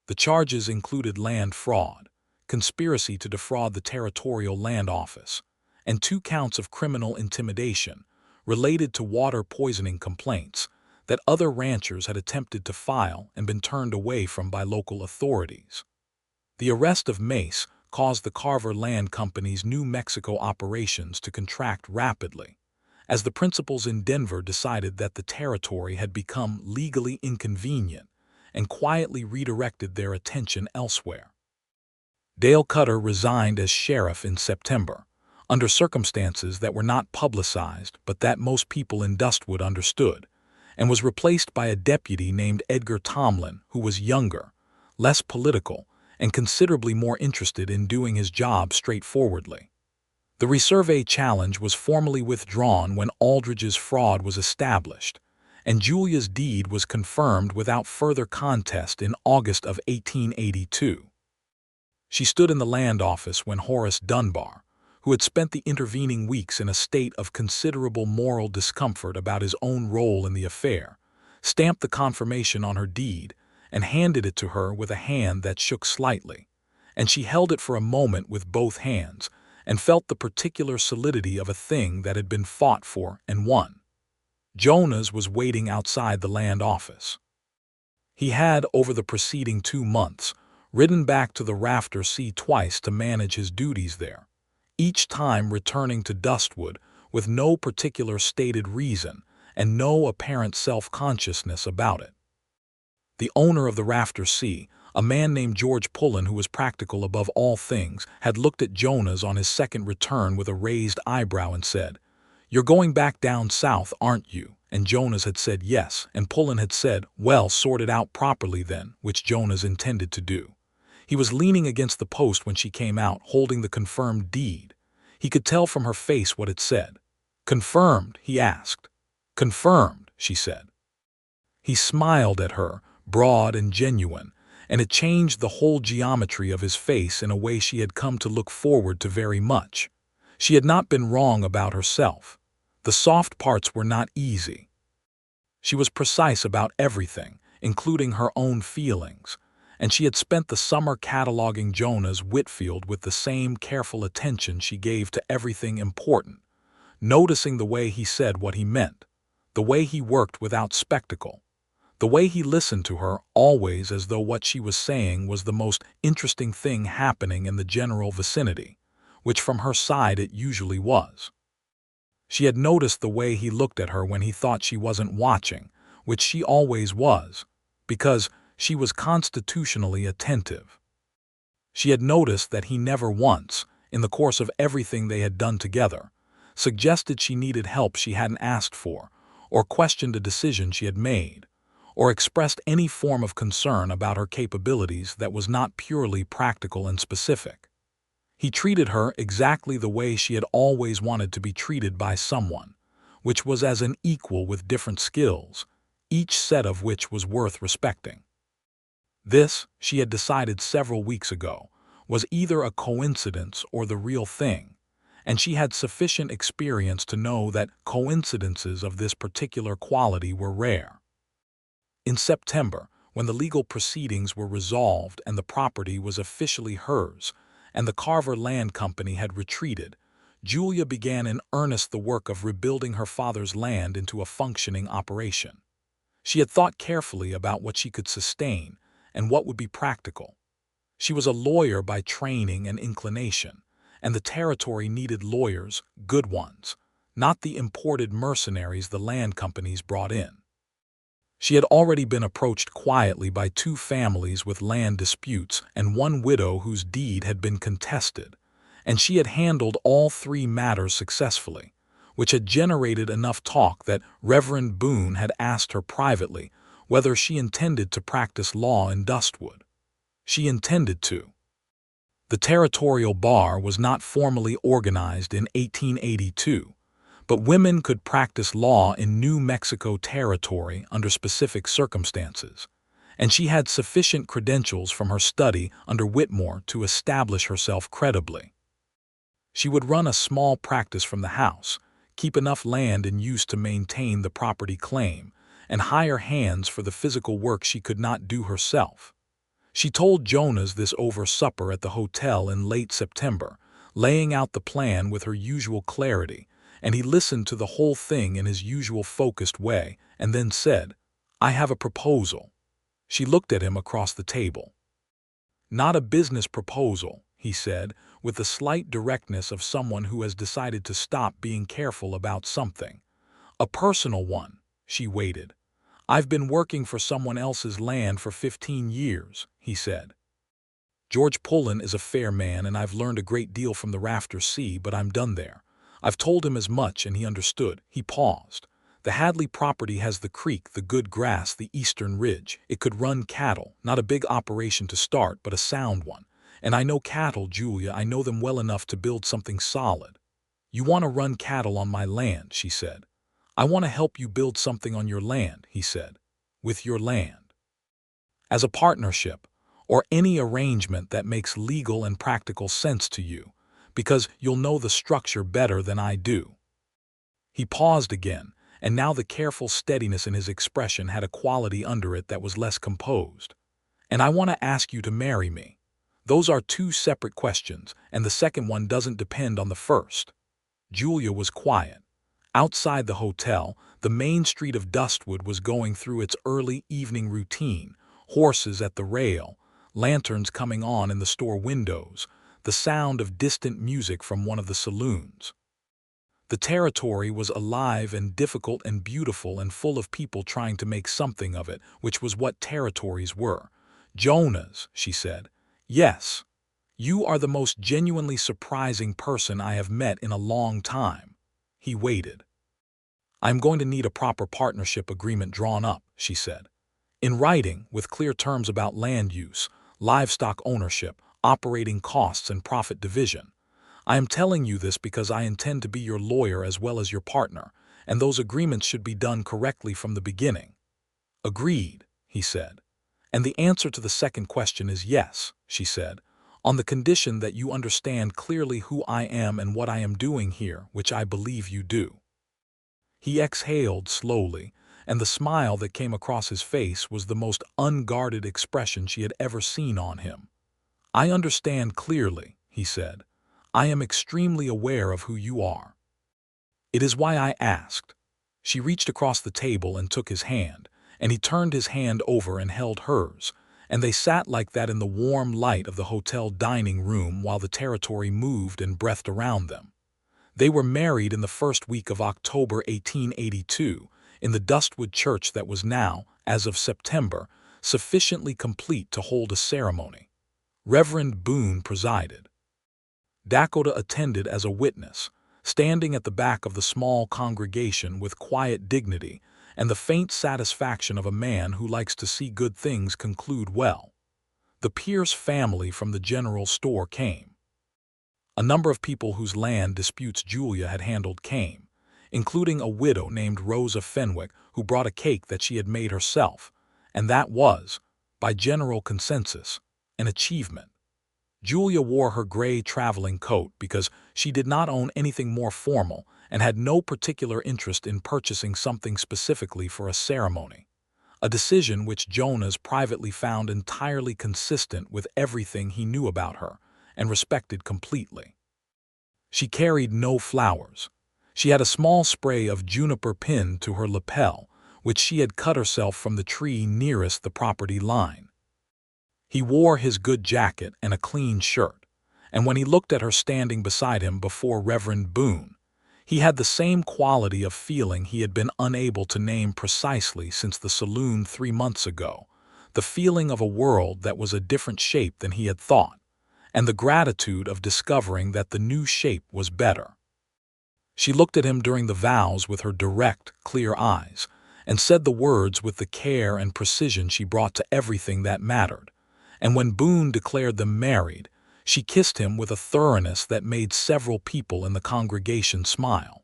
A: The charges included land fraud, conspiracy to defraud the Territorial Land Office, and 2 counts of criminal intimidation related to water poisoning complaints that other ranchers had attempted to file and been turned away from by local authorities. The arrest of Mace caused the Carver Land Company's New Mexico operations to contract rapidly, as the principals in Denver decided that the territory had become legally inconvenient and quietly redirected their attention elsewhere. Dale Cutter resigned as sheriff in September, under circumstances that were not publicized but that most people in Dustwood understood, and was replaced by a deputy named Edgar Tomlin who was younger, less political, and considerably more interested in doing his job straightforwardly. The resurvey challenge was formally withdrawn when Aldridge's fraud was established, and Julia's deed was confirmed without further contest in August of 1882. She stood in the land office when Horace Dunbar, who had spent the intervening weeks in a state of considerable moral discomfort about his own role in the affair, stamped the confirmation on her deed and handed it to her with a hand that shook slightly, and she held it for a moment with both hands and felt the particular solidity of a thing that had been fought for and won. Jonas was waiting outside the land office. He had, over the preceding 2 months, ridden back to the Rafter Sea twice to manage his duties there, each time returning to Dustwood with no particular stated reason and no apparent self-consciousness about it. The owner of the Rafter Sea, A man named George Pullen, who was practical above all things, had looked at Jonas on his second return with a raised eyebrow and said, "You're going back down south, aren't you?" And Jonas had said yes, and Pullen had said, "Well, sort it out properly then," which Jonas intended to do. He was leaning against the post when she came out, holding the confirmed deed. He could tell from her face what it said. "Confirmed?" he asked. "Confirmed," she said. He smiled at her, broad and genuine, and it changed the whole geometry of his face in a way she had come to look forward to very much. She had not been wrong about herself. The soft parts were not easy. She was precise about everything, including her own feelings, and she had spent the summer cataloging Jonas Whitfield with the same careful attention she gave to everything important, noticing the way he said what he meant, the way he worked without spectacle, the way he listened to her always as though what she was saying was the most interesting thing happening in the general vicinity, which from her side it usually was. She had noticed the way he looked at her when he thought she wasn't watching, which she always was, because she was constitutionally attentive. She had noticed that he never once, in the course of everything they had done together, suggested she needed help she hadn't asked for, or questioned a decision she had made, or expressed any form of concern about her capabilities that was not purely practical and specific. He treated her exactly the way she had always wanted to be treated by someone, which was as an equal with different skills, each set of which was worth respecting. This, she had decided several weeks ago, was either a coincidence or the real thing, and she had sufficient experience to know that coincidences of this particular quality were rare. In September, when the legal proceedings were resolved and the property was officially hers, and the Carver Land Company had retreated, Julia began in earnest the work of rebuilding her father's land into a functioning operation. She had thought carefully about what she could sustain and what would be practical. She was a lawyer by training and inclination, and the territory needed lawyers, good ones, not the imported mercenaries the land companies brought in. She had already been approached quietly by 2 families with land disputes and 1 widow whose deed had been contested, and she had handled all 3 matters successfully, which had generated enough talk that Reverend Boone had asked her privately whether she intended to practice law in Dustwood. She intended to. The territorial bar was not formally organized in 1882, but women could practice law in New Mexico Territory under specific circumstances, and she had sufficient credentials from her study under Whitmore to establish herself credibly. She would run a small practice from the house, keep enough land in use to maintain the property claim, and hire hands for the physical work she could not do herself. She told Jonas this over supper at the hotel in late September, laying out the plan with her usual clarity, and he listened to the whole thing in his usual focused way and then said, "I have a proposal." She looked at him across the table. "Not a business proposal," he said, with the slight directness of someone who has decided to stop being careful about something. "A personal one." She waited. "I've been working for someone else's land for 15 years, he said. "George Pullen is a fair man, and I've learned a great deal from the Rafter Sea, but I'm done there. I've told him as much, and he understood." He paused. "The Hadley property has the creek, the good grass, the eastern ridge. It could run cattle, not a big operation to start, but a sound one. And I know cattle, Julia, I know them well enough to build something solid." "You want to run cattle on my land," she said. "I want to help you build something on your land," he said. "With your land. As a partnership, or any arrangement that makes legal and practical sense to you, because you'll know the structure better than I do." He paused again, and now the careful steadiness in his expression had a quality under it that was less composed. "And I want to ask you to marry me. Those are 2 separate questions, and the second one doesn't depend on the first." Julia was quiet. Outside the hotel, the main street of Dustwood was going through its early evening routine, horses at the rail, lanterns coming on in the store windows, the sound of distant music from one of the saloons. The territory was alive and difficult and beautiful and full of people trying to make something of it, which was what territories were. "Jonas," she said, "yes, you are the most genuinely surprising person I have met in a long time." He waited. "I'm going to need a proper partnership agreement drawn up," she said. "In writing, with clear terms about land use, livestock ownership, operating costs, and profit division. I am telling you this because I intend to be your lawyer as well as your partner, and those agreements should be done correctly from the beginning." "Agreed," he said. "And the answer to the second question is yes," she said, "on the condition that you understand clearly who I am and what I am doing here, which I believe you do." He exhaled slowly, and the smile that came across his face was the most unguarded expression she had ever seen on him. "I understand clearly," he said. "I am extremely aware of who you are. It is why I asked." She reached across the table and took his hand, and he turned his hand over and held hers, and they sat like that in the warm light of the hotel dining room while the territory moved and breathed around them. They were married in the first week of October 1882 in the Dustwood church that was now, as of September, sufficiently complete to hold a ceremony. Reverend Boone presided. Dakota attended as a witness, standing at the back of the small congregation with quiet dignity and the faint satisfaction of a man who likes to see good things conclude well. The Pierce family from the general store came. A number of people whose land disputes Julia had handled came, including a widow named Rosa Fenwick who brought a cake that she had made herself, and that was, by general consensus, an achievement. Julia wore her gray traveling coat because she did not own anything more formal and had no particular interest in purchasing something specifically for a ceremony, a decision which Jonas privately found entirely consistent with everything he knew about her and respected completely. She carried no flowers. She had a small spray of juniper pinned to her lapel, which she had cut herself from the tree nearest the property line. He wore his good jacket and a clean shirt, and when he looked at her standing beside him before Reverend Boone, he had the same quality of feeling he had been unable to name precisely since the saloon 3 months ago, the feeling of a world that was a different shape than he had thought, and the gratitude of discovering that the new shape was better. She looked at him during the vows with her direct, clear eyes, and said the words with the care and precision she brought to everything that mattered, and when Boone declared them married, she kissed him with a thoroughness that made several people in the congregation smile.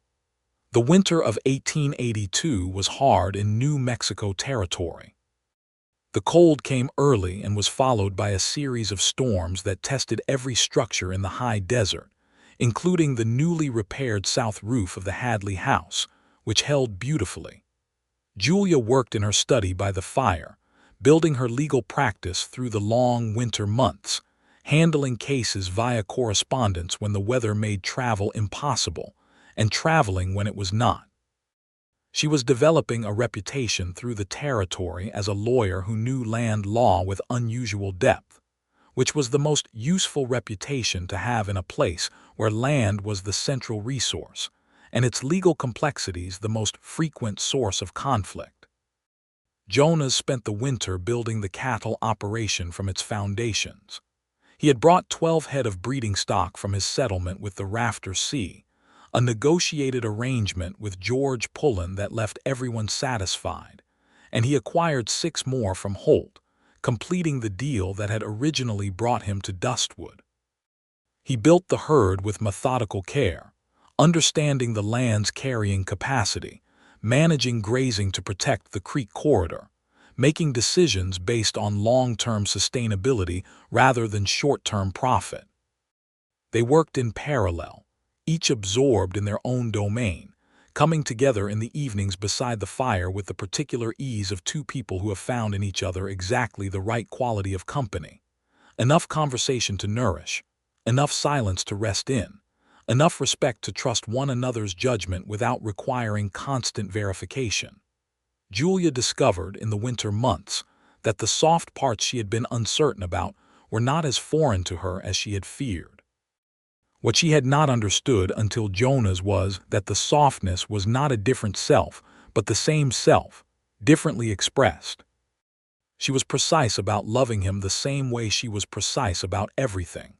A: The winter of 1882 was hard in New Mexico territory. The cold came early and was followed by a series of storms that tested every structure in the high desert, including the newly repaired south roof of the Hadley house, which held beautifully. Julia worked in her study by the fire, building her legal practice through the long winter months, handling cases via correspondence when the weather made travel impossible, and traveling when it was not. She was developing a reputation through the territory as a lawyer who knew land law with unusual depth, which was the most useful reputation to have in a place where land was the central resource, and its legal complexities the most frequent source of conflict. Jonas spent the winter building the cattle operation from its foundations. He had brought 12 head of breeding stock from his settlement with the Rafter Sea, a negotiated arrangement with George Pullen that left everyone satisfied, and he acquired 6 more from Holt, completing the deal that had originally brought him to Dustwood. He built the herd with methodical care, understanding the land's carrying capacity, managing grazing to protect the creek corridor, making decisions based on long-term sustainability rather than short-term profit. They worked in parallel, each absorbed in their own domain, coming together in the evenings beside the fire with the particular ease of 2 people who have found in each other exactly the right quality of company. Enough conversation to nourish, enough silence to rest in, enough respect to trust one another's judgment without requiring constant verification. Julia discovered in the winter months that the soft parts she had been uncertain about were not as foreign to her as she had feared. What she had not understood until Jonas was that the softness was not a different self, but the same self, differently expressed. She was precise about loving him the same way she was precise about everything.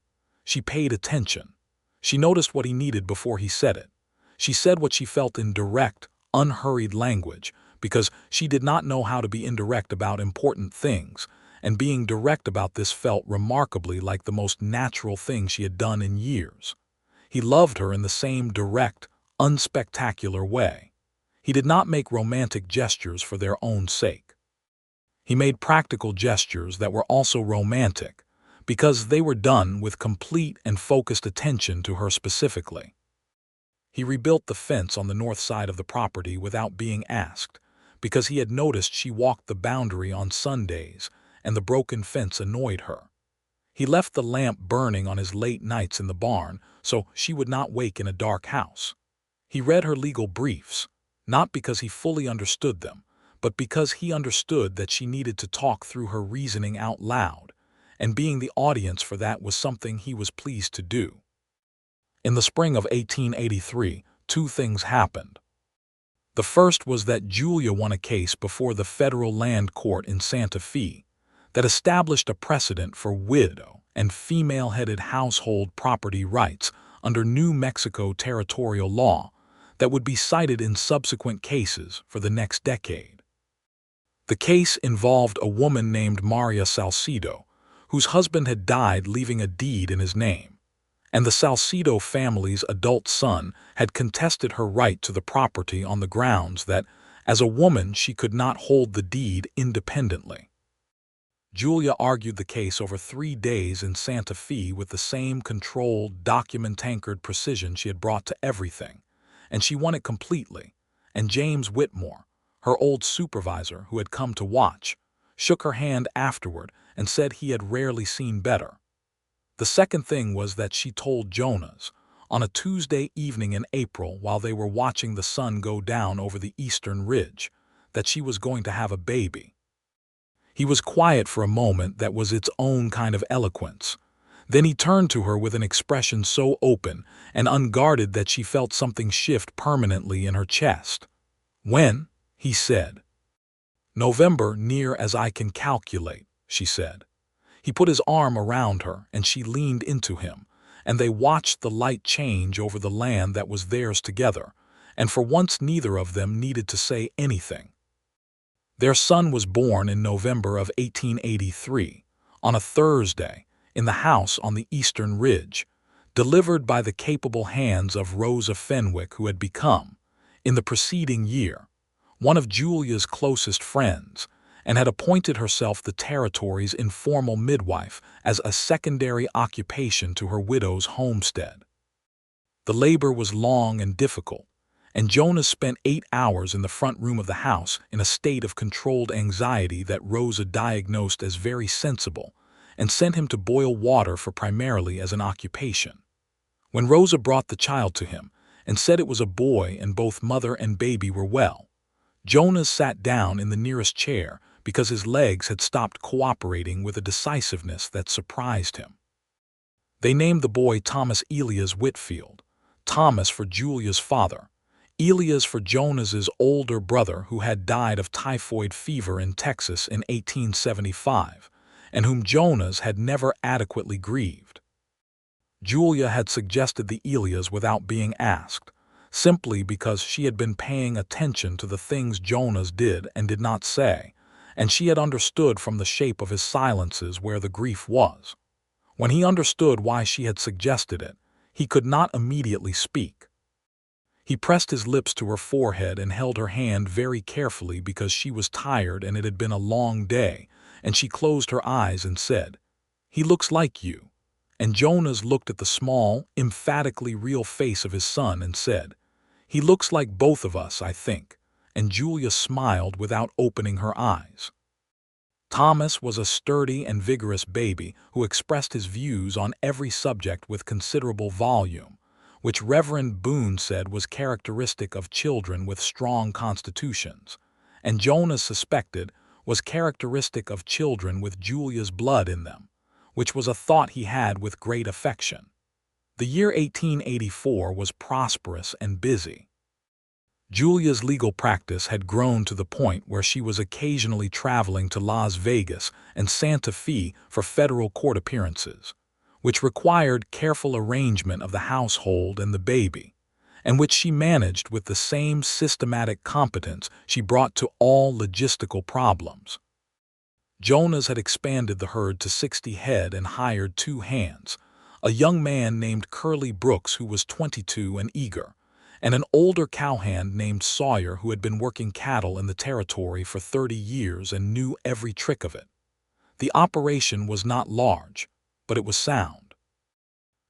A: She paid attention. She noticed what he needed before he said it. She said what she felt in direct, unhurried language, because she did not know how to be indirect about important things, and being direct about this felt remarkably like the most natural thing she had done in years. He loved her in the same direct, unspectacular way. He did not make romantic gestures for their own sake. He made practical gestures that were also romantic, because they were done with complete and focused attention to her specifically. He rebuilt the fence on the north side of the property without being asked, because he had noticed she walked the boundary on Sundays, and the broken fence annoyed her. He left the lamp burning on his late nights in the barn so she would not wake in a dark house. He read her legal briefs, not because he fully understood them, but because he understood that she needed to talk through her reasoning out loud, and being the audience for that was something he was pleased to do. In the spring of 1883, two things happened. The first was that Julia won a case before the federal land court in Santa Fe that established a precedent for widow and female-headed household property rights under New Mexico territorial law that would be cited in subsequent cases for the next decade. The case involved a woman named Maria Salcido, whose husband had died leaving a deed in his name, and the Salcido family's adult son had contested her right to the property on the grounds that, as a woman, she could not hold the deed independently. Julia argued the case over 3 days in Santa Fe with the same controlled, document-anchored precision she had brought to everything, and she won it completely, and James Whitmore, her old supervisor who had come to watch, shook her hand afterward and said he had rarely seen better. The second thing was that she told Jonas, on a Tuesday evening in April while they were watching the sun go down over the eastern ridge, that she was going to have a baby. He was quiet for a moment that was its own kind of eloquence. Then he turned to her with an expression so open and unguarded that she felt something shift permanently in her chest. "When?" he said. "November, near as I can calculate," she said. He put his arm around her, and she leaned into him, and they watched the light change over the land that was theirs together, and for once neither of them needed to say anything. Their son was born in November of 1883, on a Thursday, in the house on the eastern ridge, delivered by the capable hands of Rosa Fenwick, who had become, in the preceding year, one of Julia's closest friends, and had appointed herself the territory's informal midwife as a secondary occupation to her widow's homestead. The labor was long and difficult, and Jonas spent 8 hours in the front room of the house in a state of controlled anxiety that Rosa diagnosed as very sensible and sent him to boil water for primarily as an occupation. When Rosa brought the child to him and said it was a boy and both mother and baby were well, Jonas sat down in the nearest chair because his legs had stopped cooperating with a decisiveness that surprised him. They named the boy Thomas Elias Whitfield, Thomas for Julia's father, Elias for Jonas's older brother who had died of typhoid fever in Texas in 1875, and whom Jonas had never adequately grieved. Julia had suggested the Elias without being asked, simply because she had been paying attention to the things Jonas did and did not say, and she had understood from the shape of his silences where the grief was. When he understood why she had suggested it, he could not immediately speak. He pressed his lips to her forehead and held her hand very carefully because she was tired and it had been a long day, and she closed her eyes and said, "He looks like you." And Jonas looked at the small, emphatically real face of his son and said, "He looks like both of us, I think," and Julia smiled without opening her eyes. Thomas was a sturdy and vigorous baby who expressed his views on every subject with considerable volume, which Reverend Boone said was characteristic of children with strong constitutions, and Jonas suspected was characteristic of children with Julia's blood in them, which was a thought he had with great affection. The year 1884 was prosperous and busy. Julia's legal practice had grown to the point where she was occasionally traveling to Las Vegas and Santa Fe for federal court appearances, which required careful arrangement of the household and the baby, and which she managed with the same systematic competence she brought to all logistical problems. Jonas had expanded the herd to 60 head and hired 2 hands, a young man named Curly Brooks who was 22 and eager, and an older cowhand named Sawyer who had been working cattle in the territory for 30 years and knew every trick of it. The operation was not large, but it was sound.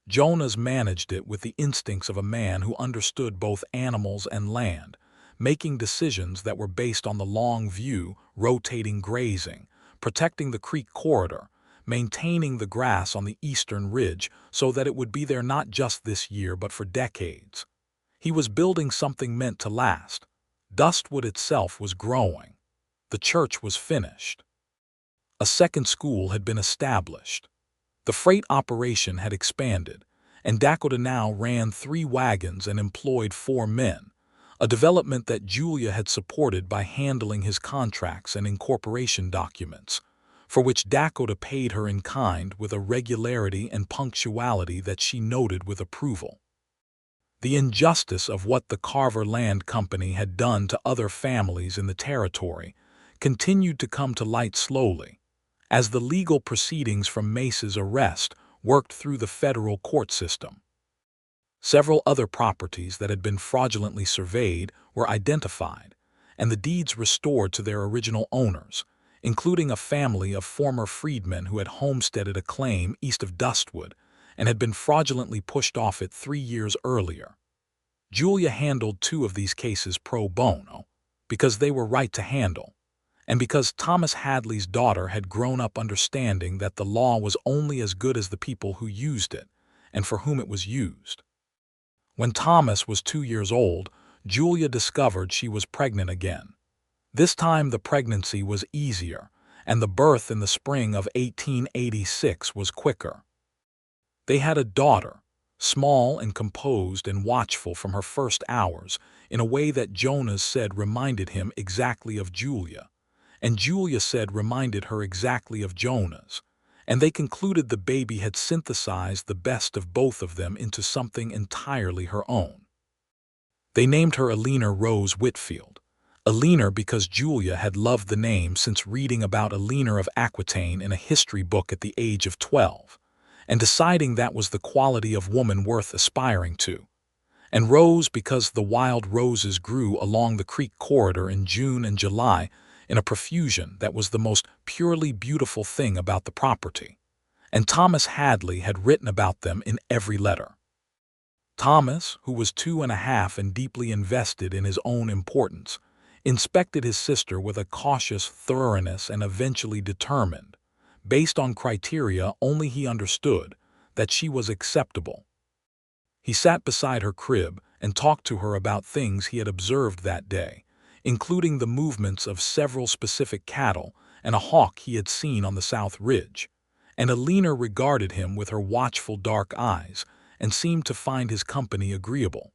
A: Jonas managed it with the instincts of a man who understood both animals and land, making decisions that were based on the long view, rotating grazing, protecting the creek corridor, maintaining the grass on the eastern ridge so that it would be there not just this year but for decades. He was building something meant to last. Dustwood itself was growing. The church was finished. A second school had been established. The freight operation had expanded, and Dakota now ran 3 wagons and employed 4 men, a development that Julia had supported by handling his contracts and incorporation documents, for which Dakota paid her in kind with a regularity and punctuality that she noted with approval. The injustice of what the Carver Land Company had done to other families in the territory continued to come to light slowly, as the legal proceedings from Mace's arrest worked through the federal court system. Several other properties that had been fraudulently surveyed were identified, and the deeds restored to their original owners, including a family of former freedmen who had homesteaded a claim east of Dustwood and had been fraudulently pushed off it 3 years earlier. Julia handled 2 of these cases pro bono, because they were right to handle, and because Thomas Hadley's daughter had grown up understanding that the law was only as good as the people who used it, and for whom it was used. When Thomas was 2 years old, Julia discovered she was pregnant again. This time the pregnancy was easier, and the birth in the spring of 1886 was quicker. They had a daughter, small and composed and watchful from her first hours, in a way that Jonas said reminded him exactly of Julia, and Julia said reminded her exactly of Jonas, and they concluded the baby had synthesized the best of both of them into something entirely her own. They named her Eleanor Rose Whitfield, Eleanor because Julia had loved the name since reading about Eleanor of Aquitaine in a history book at the age of 12, and deciding that was the quality of woman worth aspiring to, and Rose because the wild roses grew along the creek corridor in June and July in a profusion that was the most purely beautiful thing about the property, and Thomas Hadley had written about them in every letter. Thomas, who was 2½ and deeply invested in his own importance, inspected his sister with a cautious thoroughness and eventually determined, based on criteria only he understood, that she was acceptable. He sat beside her crib and talked to her about things he had observed that day, including the movements of several specific cattle and a hawk he had seen on the South Ridge, and Eleanor regarded him with her watchful dark eyes and seemed to find his company agreeable.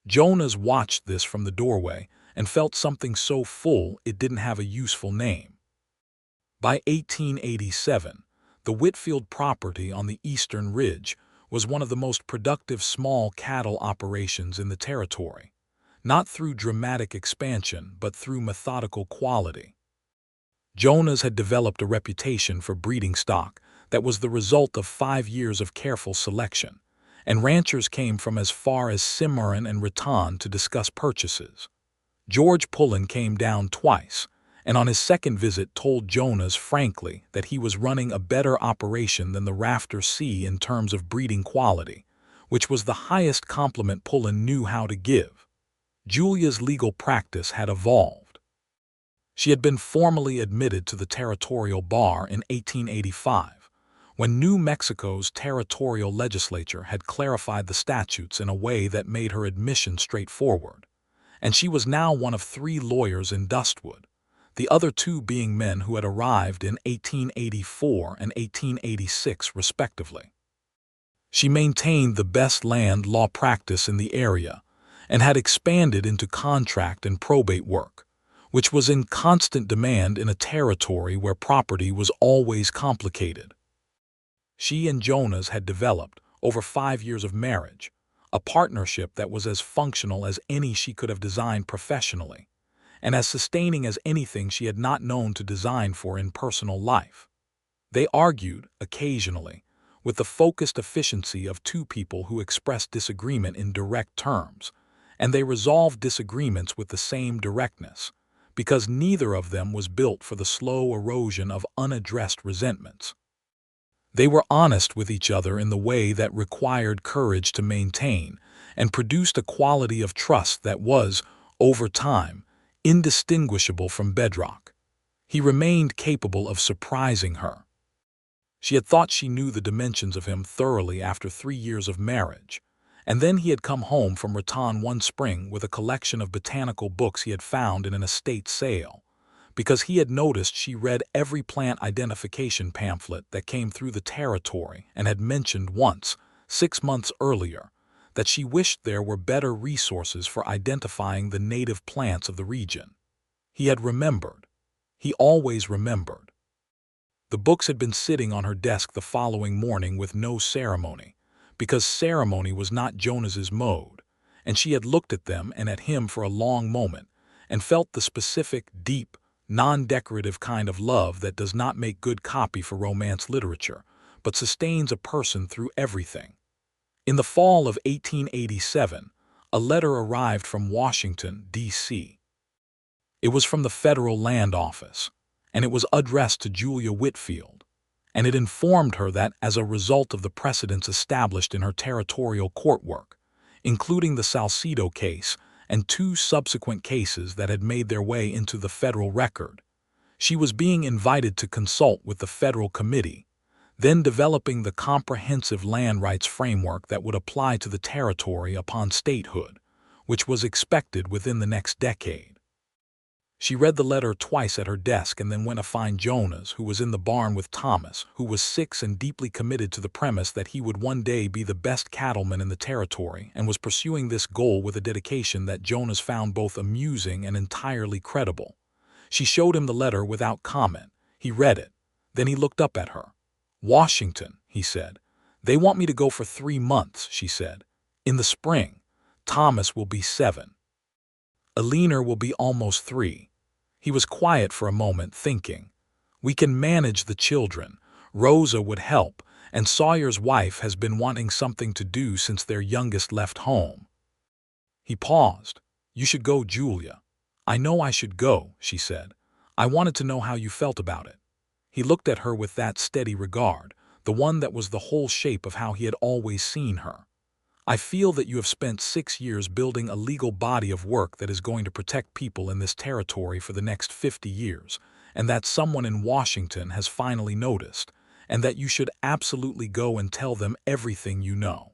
A: Jonas watched this from the doorway and felt something so full it didn't have a useful name. By 1887, the Whitfield property on the eastern ridge was one of the most productive small cattle operations in the territory, not through dramatic expansion but through methodical quality. Jonas had developed a reputation for breeding stock that was the result of 5 years of careful selection, and ranchers came from as far as Cimarron and Raton to discuss purchases. George Pullen came down twice, and on his second visit told Jonas frankly that he was running a better operation than the Rafter C in terms of breeding quality, which was the highest compliment Pullen knew how to give. Julia's legal practice had evolved. She had been formally admitted to the territorial bar in 1885, when New Mexico's territorial legislature had clarified the statutes in a way that made her admission straightforward, and she was now one of 3 lawyers in Dustwood, the other 2 being men who had arrived in 1884 and 1886 respectively. She maintained the best land law practice in the area, and had expanded into contract and probate work, which was in constant demand in a territory where property was always complicated. She and Jonas had developed, over 5 years of marriage, a partnership that was as functional as any she could have designed professionally, and as sustaining as anything she had not known to design for in personal life. They argued, occasionally, with the focused efficiency of two people who expressed disagreement in direct terms, and they resolved disagreements with the same directness, because neither of them was built for the slow erosion of unaddressed resentments. They were honest with each other in the way that required courage to maintain, and produced a quality of trust that was, over time, indistinguishable from bedrock. He remained capable of surprising her. She had thought she knew the dimensions of him thoroughly after 3 years of marriage, and then he had come home from Raton one spring with a collection of botanical books he had found in an estate sale, because he had noticed she read every plant identification pamphlet that came through the territory and had mentioned once, 6 months earlier, that she wished there were better resources for identifying the native plants of the region. He had remembered. He always remembered. The books had been sitting on her desk the following morning with no ceremony, because ceremony was not Jonas's mode, and she had looked at them and at him for a long moment, and felt the specific, deep, non-decorative kind of love that does not make good copy for romance literature, but sustains a person through everything. In the fall of 1887, a letter arrived from Washington, D.C. It was from the Federal Land Office, and it was addressed to Julia Whitfield, and it informed her that as a result of the precedents established in her territorial court work, including the Salcedo case and 2 subsequent cases that had made their way into the federal record, she was being invited to consult with the federal committee, then developing the comprehensive land rights framework that would apply to the territory upon statehood, which was expected within the next decade. She read the letter twice at her desk and then went to find Jonas, who was in the barn with Thomas, who was 6 and deeply committed to the premise that he would one day be the best cattleman in the territory, and was pursuing this goal with a dedication that Jonas found both amusing and entirely credible. She showed him the letter without comment. He read it. Then he looked up at her. "Washington," he said. "They want me to go for 3 months," she said. "In the spring. Thomas will be 7. Alina will be almost 3. He was quiet for a moment, thinking. "We can manage the children. Rosa would help, and Sawyer's wife has been wanting something to do since their youngest left home." He paused. "You should go, Julia." "I know I should go," she said. "I wanted to know how you felt about it." He looked at her with that steady regard, the one that was the whole shape of how he had always seen her. "I feel that you have spent 6 years building a legal body of work that is going to protect people in this territory for the next 50 years, and that someone in Washington has finally noticed, and that you should absolutely go and tell them everything you know."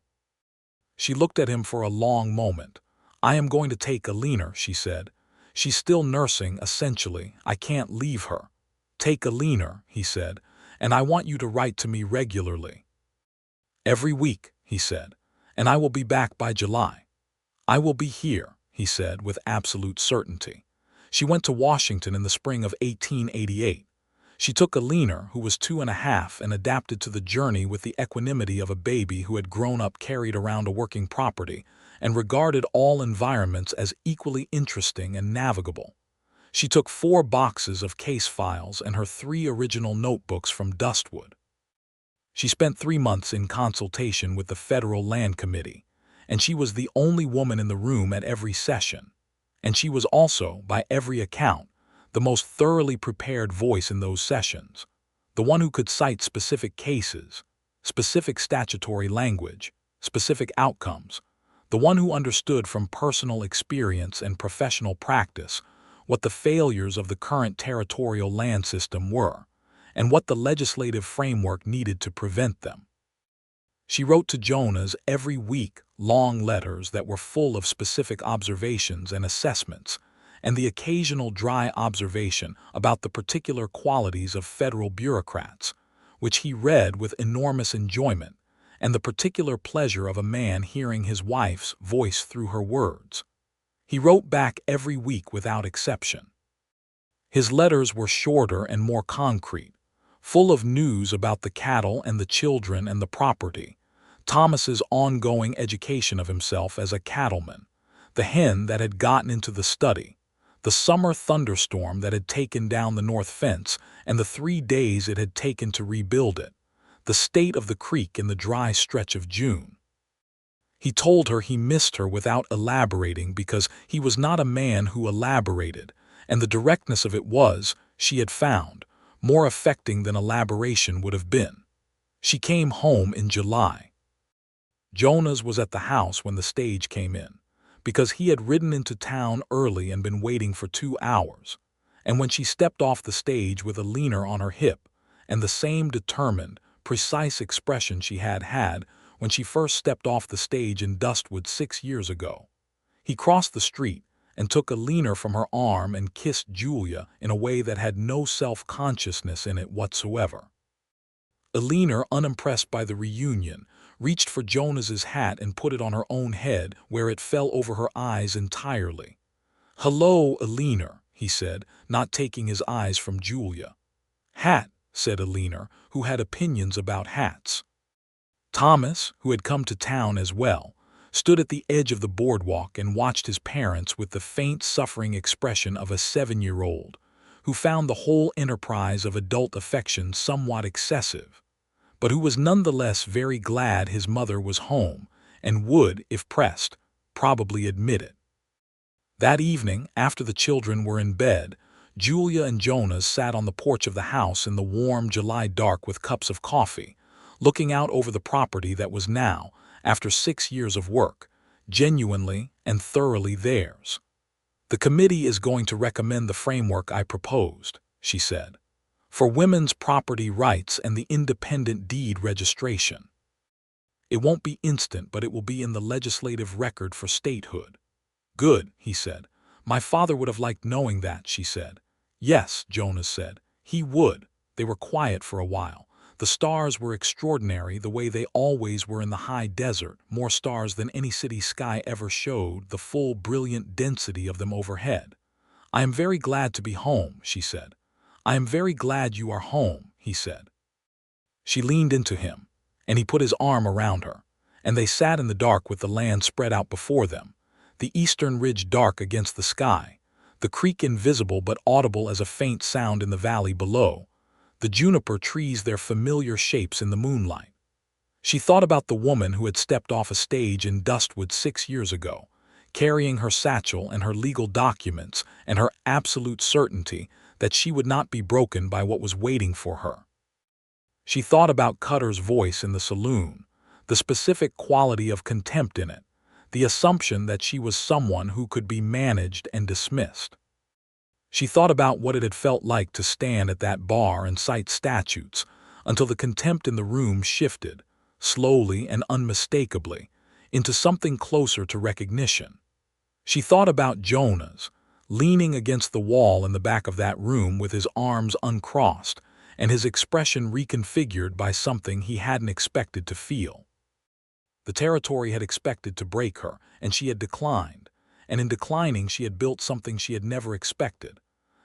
A: She looked at him for a long moment. "I am going to take Alina," she said. "She's still nursing, essentially. I can't leave her." "Take Alina," he said, "and I want you to write to me regularly." "Every week," he said. "And I will be back by July." "I will be here," he said with absolute certainty. She went to Washington in the spring of 1888. She took Alina, who was 2.5, and adapted to the journey with the equanimity of a baby who had grown up carried around a working property and regarded all environments as equally interesting and navigable. She took 4 boxes of case files and her 3 original notebooks from Dustwood. She spent 3 months in consultation with the Federal Land Committee, and she was the only woman in the room at every session. And she was also, by every account, the most thoroughly prepared voice in those sessions, the one who could cite specific cases, specific statutory language, specific outcomes, the one who understood from personal experience and professional practice what the failures of the current territorial land system were, and what the legislative framework needed to prevent them. She wrote to Jonas every week long letters that were full of specific observations and assessments, and the occasional dry observation about the particular qualities of federal bureaucrats, which he read with enormous enjoyment, and the particular pleasure of a man hearing his wife's voice through her words. He wrote back every week without exception. His letters were shorter and more concrete, full of news about the cattle and the children and the property, Thomas's ongoing education of himself as a cattleman, the hen that had gotten into the study, the summer thunderstorm that had taken down the north fence and the 3 days it had taken to rebuild it, the state of the creek in the dry stretch of June. He told her he missed her without elaborating because he was not a man who elaborated, and the directness of it was, she had found, more affecting than elaboration would have been. She came home in July. Jonas was at the house when the stage came in, because he had ridden into town early and been waiting for 2 hours, and when she stepped off the stage with a leaner on her hip and the same determined, precise expression she had had when she first stepped off the stage in Dustwood 6 years ago, he crossed the street and took a leaner from her arm and kissed Julia in a way that had no self-consciousness in it whatsoever. Alina, unimpressed by the reunion, reached for Jonas's hat and put it on her own head where it fell over her eyes entirely. "Hello, Alina," he said, not taking his eyes from Julia. "Hat," said Alina, who had opinions about hats. Thomas, who had come to town as well, stood at the edge of the boardwalk and watched his parents with the faint suffering expression of a 7-year-old, who found the whole enterprise of adult affection somewhat excessive, but who was nonetheless very glad his mother was home and would, if pressed, probably admit it. That evening, after the children were in bed, Julia and Jonas sat on the porch of the house in the warm July dark with cups of coffee, looking out over the property that was now, after 6 years of work, genuinely and thoroughly theirs. "The committee is going to recommend the framework I proposed," she said, "for women's property rights and the independent deed registration. It won't be instant, but it will be in the legislative record for statehood." "Good," he said. "My father would have liked knowing that," she said. "Yes," Jonas said, "he would." They were quiet for a while. The stars were extraordinary, the way they always were in the high desert, more stars than any city sky ever showed, the full, brilliant density of them overhead. "I am very glad to be home," she said. "I am very glad you are home," he said. She leaned into him, and he put his arm around her, and they sat in the dark with the land spread out before them, the eastern ridge dark against the sky, the creek invisible but audible as a faint sound in the valley below, the juniper trees their familiar shapes in the moonlight. She thought about the woman who had stepped off a stage in Dustwood 6 years ago, carrying her satchel and her legal documents and her absolute certainty that she would not be broken by what was waiting for her. She thought about Cutter's voice in the saloon, the specific quality of contempt in it, the assumption that she was someone who could be managed and dismissed. She thought about what it had felt like to stand at that bar and cite statutes until the contempt in the room shifted, slowly and unmistakably, into something closer to recognition. She thought about Jonas, leaning against the wall in the back of that room with his arms uncrossed and his expression reconfigured by something he hadn't expected to feel. The territory had expected to break her, and she had declined, and in declining she had built something she had never expected.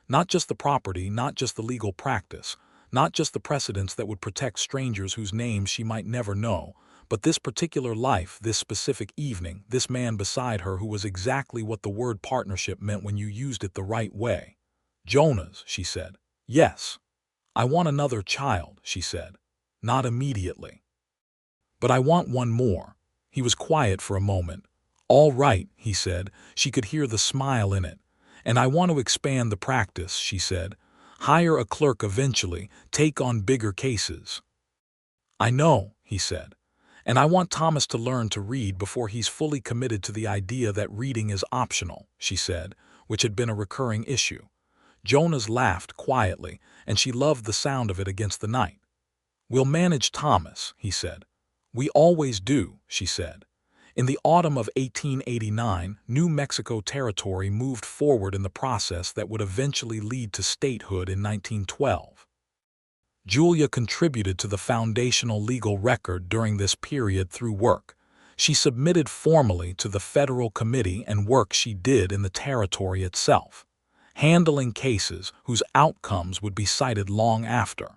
A: Not just the property, not just the legal practice, not just the precedents that would protect strangers whose names she might never know, but this particular life, this specific evening, this man beside her who was exactly what the word partnership meant when you used it the right way. "Jonas," she said. "Yes." "I want another child," she said. "Not immediately." "But I want one more." He was quiet for a moment. "All right," he said. She could hear the smile in it. "And I want to expand the practice," she said. "Hire a clerk eventually, take on bigger cases." "I know," he said. "And I want Thomas to learn to read before he's fully committed to the idea that reading is optional," she said, which had been a recurring issue. Jonas laughed quietly, and she loved the sound of it against the night. "We'll manage Thomas," he said. "We always do," she said. In the autumn of 1889, New Mexico Territory moved forward in the process that would eventually lead to statehood in 1912. Julia contributed to the foundational legal record during this period through work she submitted formally to the federal committee and work she did in the territory itself, handling cases whose outcomes would be cited long after.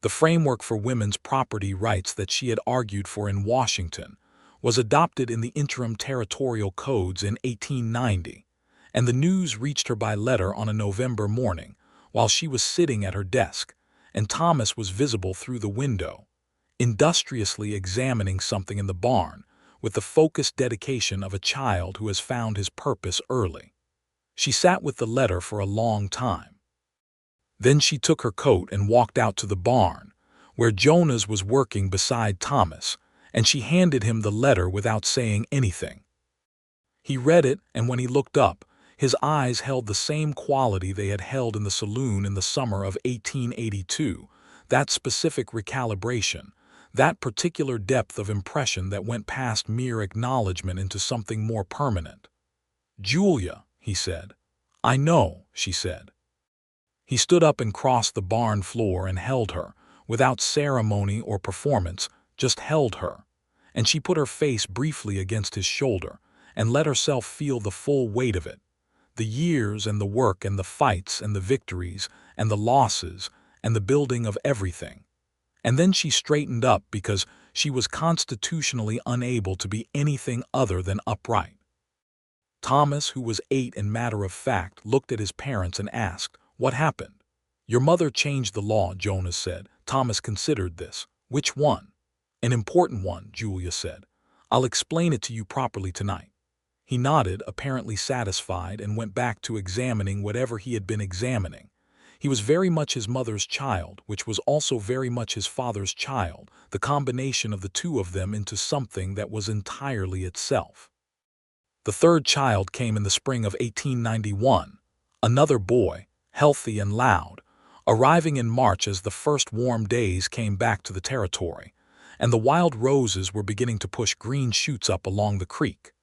A: The framework for women's property rights that she had argued for in Washington was adopted in the interim territorial codes in 1890, and the news reached her by letter on a November morning while she was sitting at her desk, and Thomas was visible through the window, industriously examining something in the barn with the focused dedication of a child who has found his purpose early. She sat with the letter for a long time. Then she took her coat and walked out to the barn, where Jonas was working beside Thomas, and she handed him the letter without saying anything. He read it, and when he looked up, his eyes held the same quality they had held in the saloon in the summer of 1882, that specific recalibration, that particular depth of impression that went past mere acknowledgement into something more permanent. "Julia," he said. "I know," she said. He stood up and crossed the barn floor and held her, without ceremony or performance, just held her, and she put her face briefly against his shoulder and let herself feel the full weight of it, the years and the work and the fights and the victories and the losses and the building of everything. And then she straightened up because she was constitutionally unable to be anything other than upright. Thomas, who was 8 and matter-of-fact, looked at his parents and asked, "What happened?" "Your mother changed the law," Jonas said. Thomas considered this. "Which one?" "An important one," Julia said. "I'll explain it to you properly tonight." He nodded, apparently satisfied, and went back to examining whatever he had been examining. He was very much his mother's child, which was also very much his father's child, the combination of the two of them into something that was entirely itself. The third child came in the spring of 1891, another boy, healthy and loud, arriving in March as the first warm days came back to the territory, and the wild roses were beginning to push green shoots up along the creek.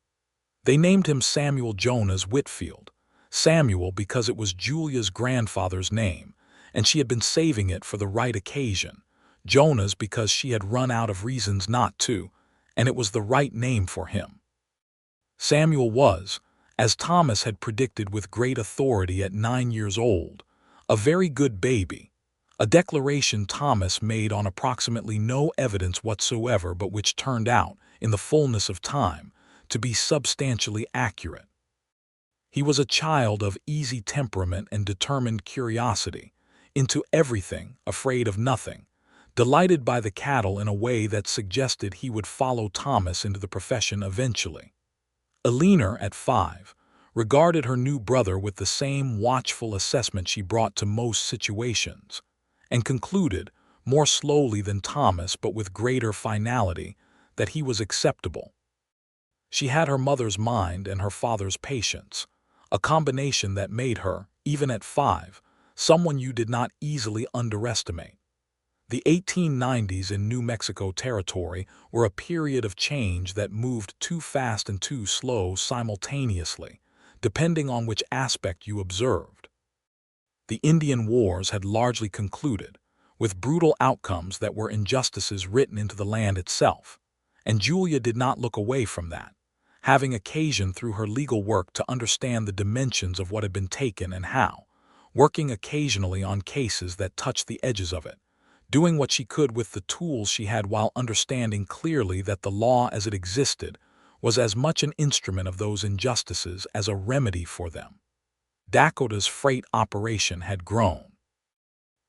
A: They named him Samuel Jonas Whitfield. Samuel because it was Julia's grandfather's name, and she had been saving it for the right occasion. Jonas because she had run out of reasons not to, and it was the right name for him. Samuel was, as Thomas had predicted with great authority at 9 years old, a very good baby, a declaration Thomas made on approximately no evidence whatsoever, but which turned out, in the fullness of time, to be substantially accurate. He was a child of easy temperament and determined curiosity, into everything, afraid of nothing, delighted by the cattle in a way that suggested he would follow Thomas into the profession eventually. Eleanor, at 5, regarded her new brother with the same watchful assessment she brought to most situations, and concluded, more slowly than Thomas but with greater finality, that he was acceptable. She had her mother's mind and her father's patience, a combination that made her, even at 5, someone you did not easily underestimate. The 1890s in New Mexico Territory were a period of change that moved too fast and too slow simultaneously, depending on which aspect you observed. The Indian Wars had largely concluded, with brutal outcomes that were injustices written into the land itself, and Julia did not look away from that, having occasion through her legal work to understand the dimensions of what had been taken and how, working occasionally on cases that touched the edges of it, doing what she could with the tools she had while understanding clearly that the law as it existed was as much an instrument of those injustices as a remedy for them. Dakota's freight operation had grown.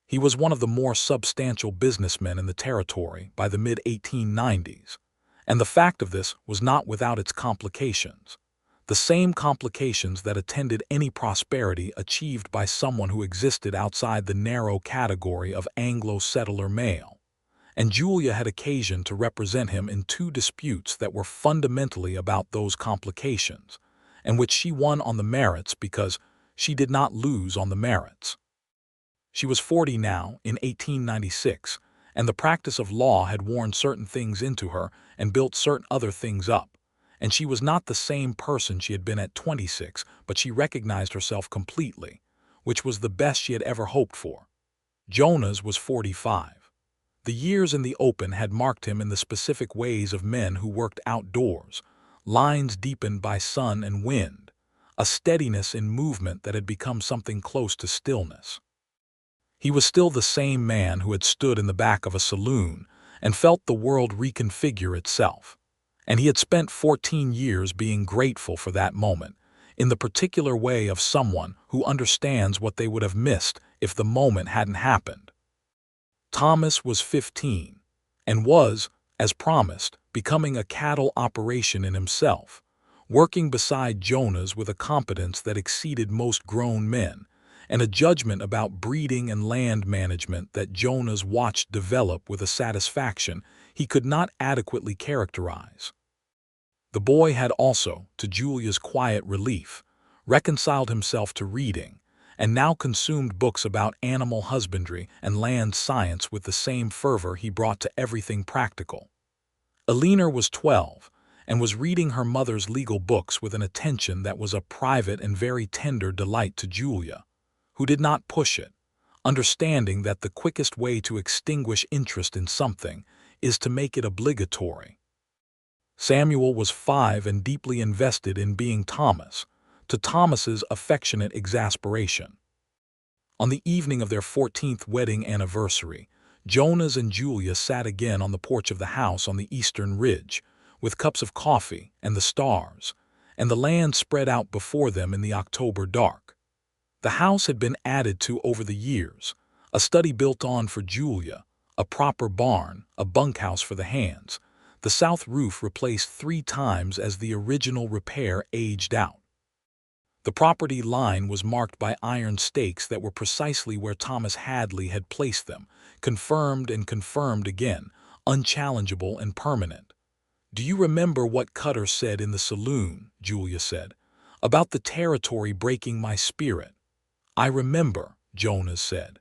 A: He was one of the more substantial businessmen in the territory by the mid-1890s, and the fact of this was not without its complications, the same complications that attended any prosperity achieved by someone who existed outside the narrow category of Anglo-settler male, and Julia had occasion to represent him in 2 disputes that were fundamentally about those complications, and which she won on the merits because she did not lose on the merits. She was 40 now, in 1896, and the practice of law had worn certain things into her and built certain other things up, and she was not the same person she had been at 26, but she recognized herself completely, which was the best she had ever hoped for. Jonas was 45. The years in the open had marked him in the specific ways of men who worked outdoors, lines deepened by sun and wind, a steadiness in movement that had become something close to stillness. He was still the same man who had stood in the back of a saloon and felt the world reconfigure itself. And he had spent 14 years being grateful for that moment, in the particular way of someone who understands what they would have missed if the moment hadn't happened. Thomas was 15, and was, as promised, becoming a cattle operation in himself, working beside Jonas with a competence that exceeded most grown men, and a judgment about breeding and land management that Jonas watched develop with a satisfaction he could not adequately characterize. The boy had also, to Julia's quiet relief, reconciled himself to reading, and now consumed books about animal husbandry and land science with the same fervor he brought to everything practical. Eleanor was 12, and was reading her mother's legal books with an attention that was a private and very tender delight to Julia, who did not push it, understanding that the quickest way to extinguish interest in something is to make it obligatory. Samuel was 5 and deeply invested in being Thomas, to Thomas's affectionate exasperation. On the evening of their 14th wedding anniversary, Jonas and Julia sat again on the porch of the house on the eastern ridge, with cups of coffee and the stars, and the land spread out before them in the October dark. The house had been added to over the years, a study built on for Julia, a proper barn, a bunkhouse for the hands, the south roof replaced 3 times as the original repair aged out. The property line was marked by iron stakes that were precisely where Thomas Hadley had placed them, confirmed and confirmed again, unchallengeable and permanent. "Do you remember what Cutter said in the saloon," Julia said, "about the territory breaking my spirit?" "I remember," Jonas said.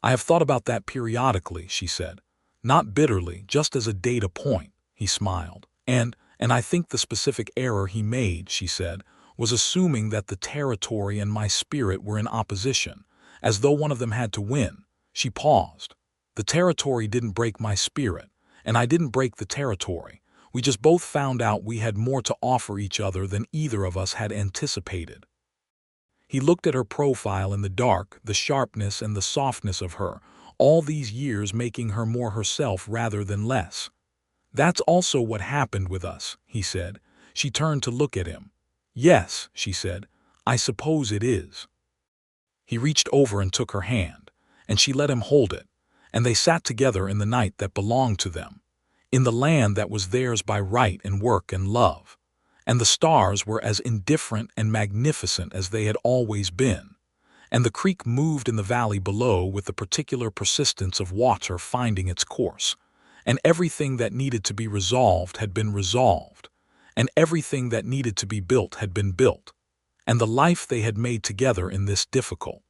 A: "I have thought about that periodically," she said. "Not bitterly, just as a data point," he smiled. And I think the specific error he made," she said, "was assuming that the territory and my spirit were in opposition, as though one of them had to win." She paused. "The territory didn't break my spirit, and I didn't break the territory. We just both found out we had more to offer each other than either of us had anticipated." He looked at her profile in the dark, the sharpness and the softness of her, all these years making her more herself rather than less. "That's also what happened with us," he said. She turned to look at him. "Yes," she said, "I suppose it is." He reached over and took her hand, and she let him hold it, and they sat together in the night that belonged to them, in the land that was theirs by right and work and love, and the stars were as indifferent and magnificent as they had always been, and the creek moved in the valley below with the particular persistence of water finding its course, and everything that needed to be resolved had been resolved, and everything that needed to be built had been built, and the life they had made together in this difficult,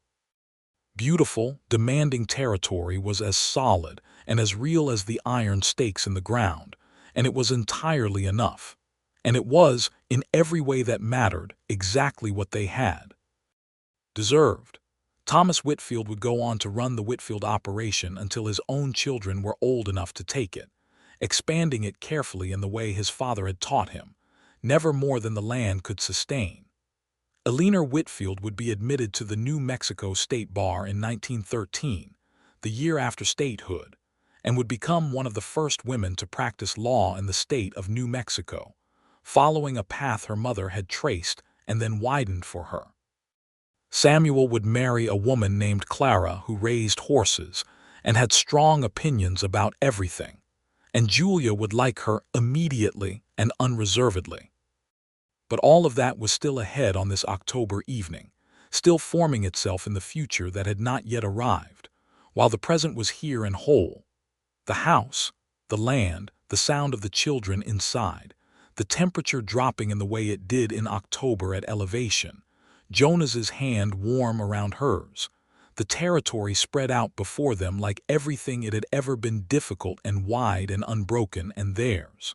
A: beautiful, demanding territory was as solid and as real as the iron stakes in the ground, and it was entirely enough, and it was, in every way that mattered, exactly what they had deserved. Thomas Whitfield would go on to run the Whitfield operation until his own children were old enough to take it, expanding it carefully in the way his father had taught him, never more than the land could sustain. Eleanor Whitfield would be admitted to the New Mexico State Bar in 1913, the year after statehood, and would become one of the first women to practice law in the state of New Mexico, following a path her mother had traced and then widened for her. Samuel would marry a woman named Clara who raised horses and had strong opinions about everything, and Julia would like her immediately and unreservedly. But all of that was still ahead on this October evening, still forming itself in the future that had not yet arrived, while the present was here and whole. The house, the land, the sound of the children inside, the temperature dropping in the way it did in October at elevation, Jonas's hand warm around hers, the territory spread out before them like everything it had ever been, difficult and wide and unbroken, and theirs.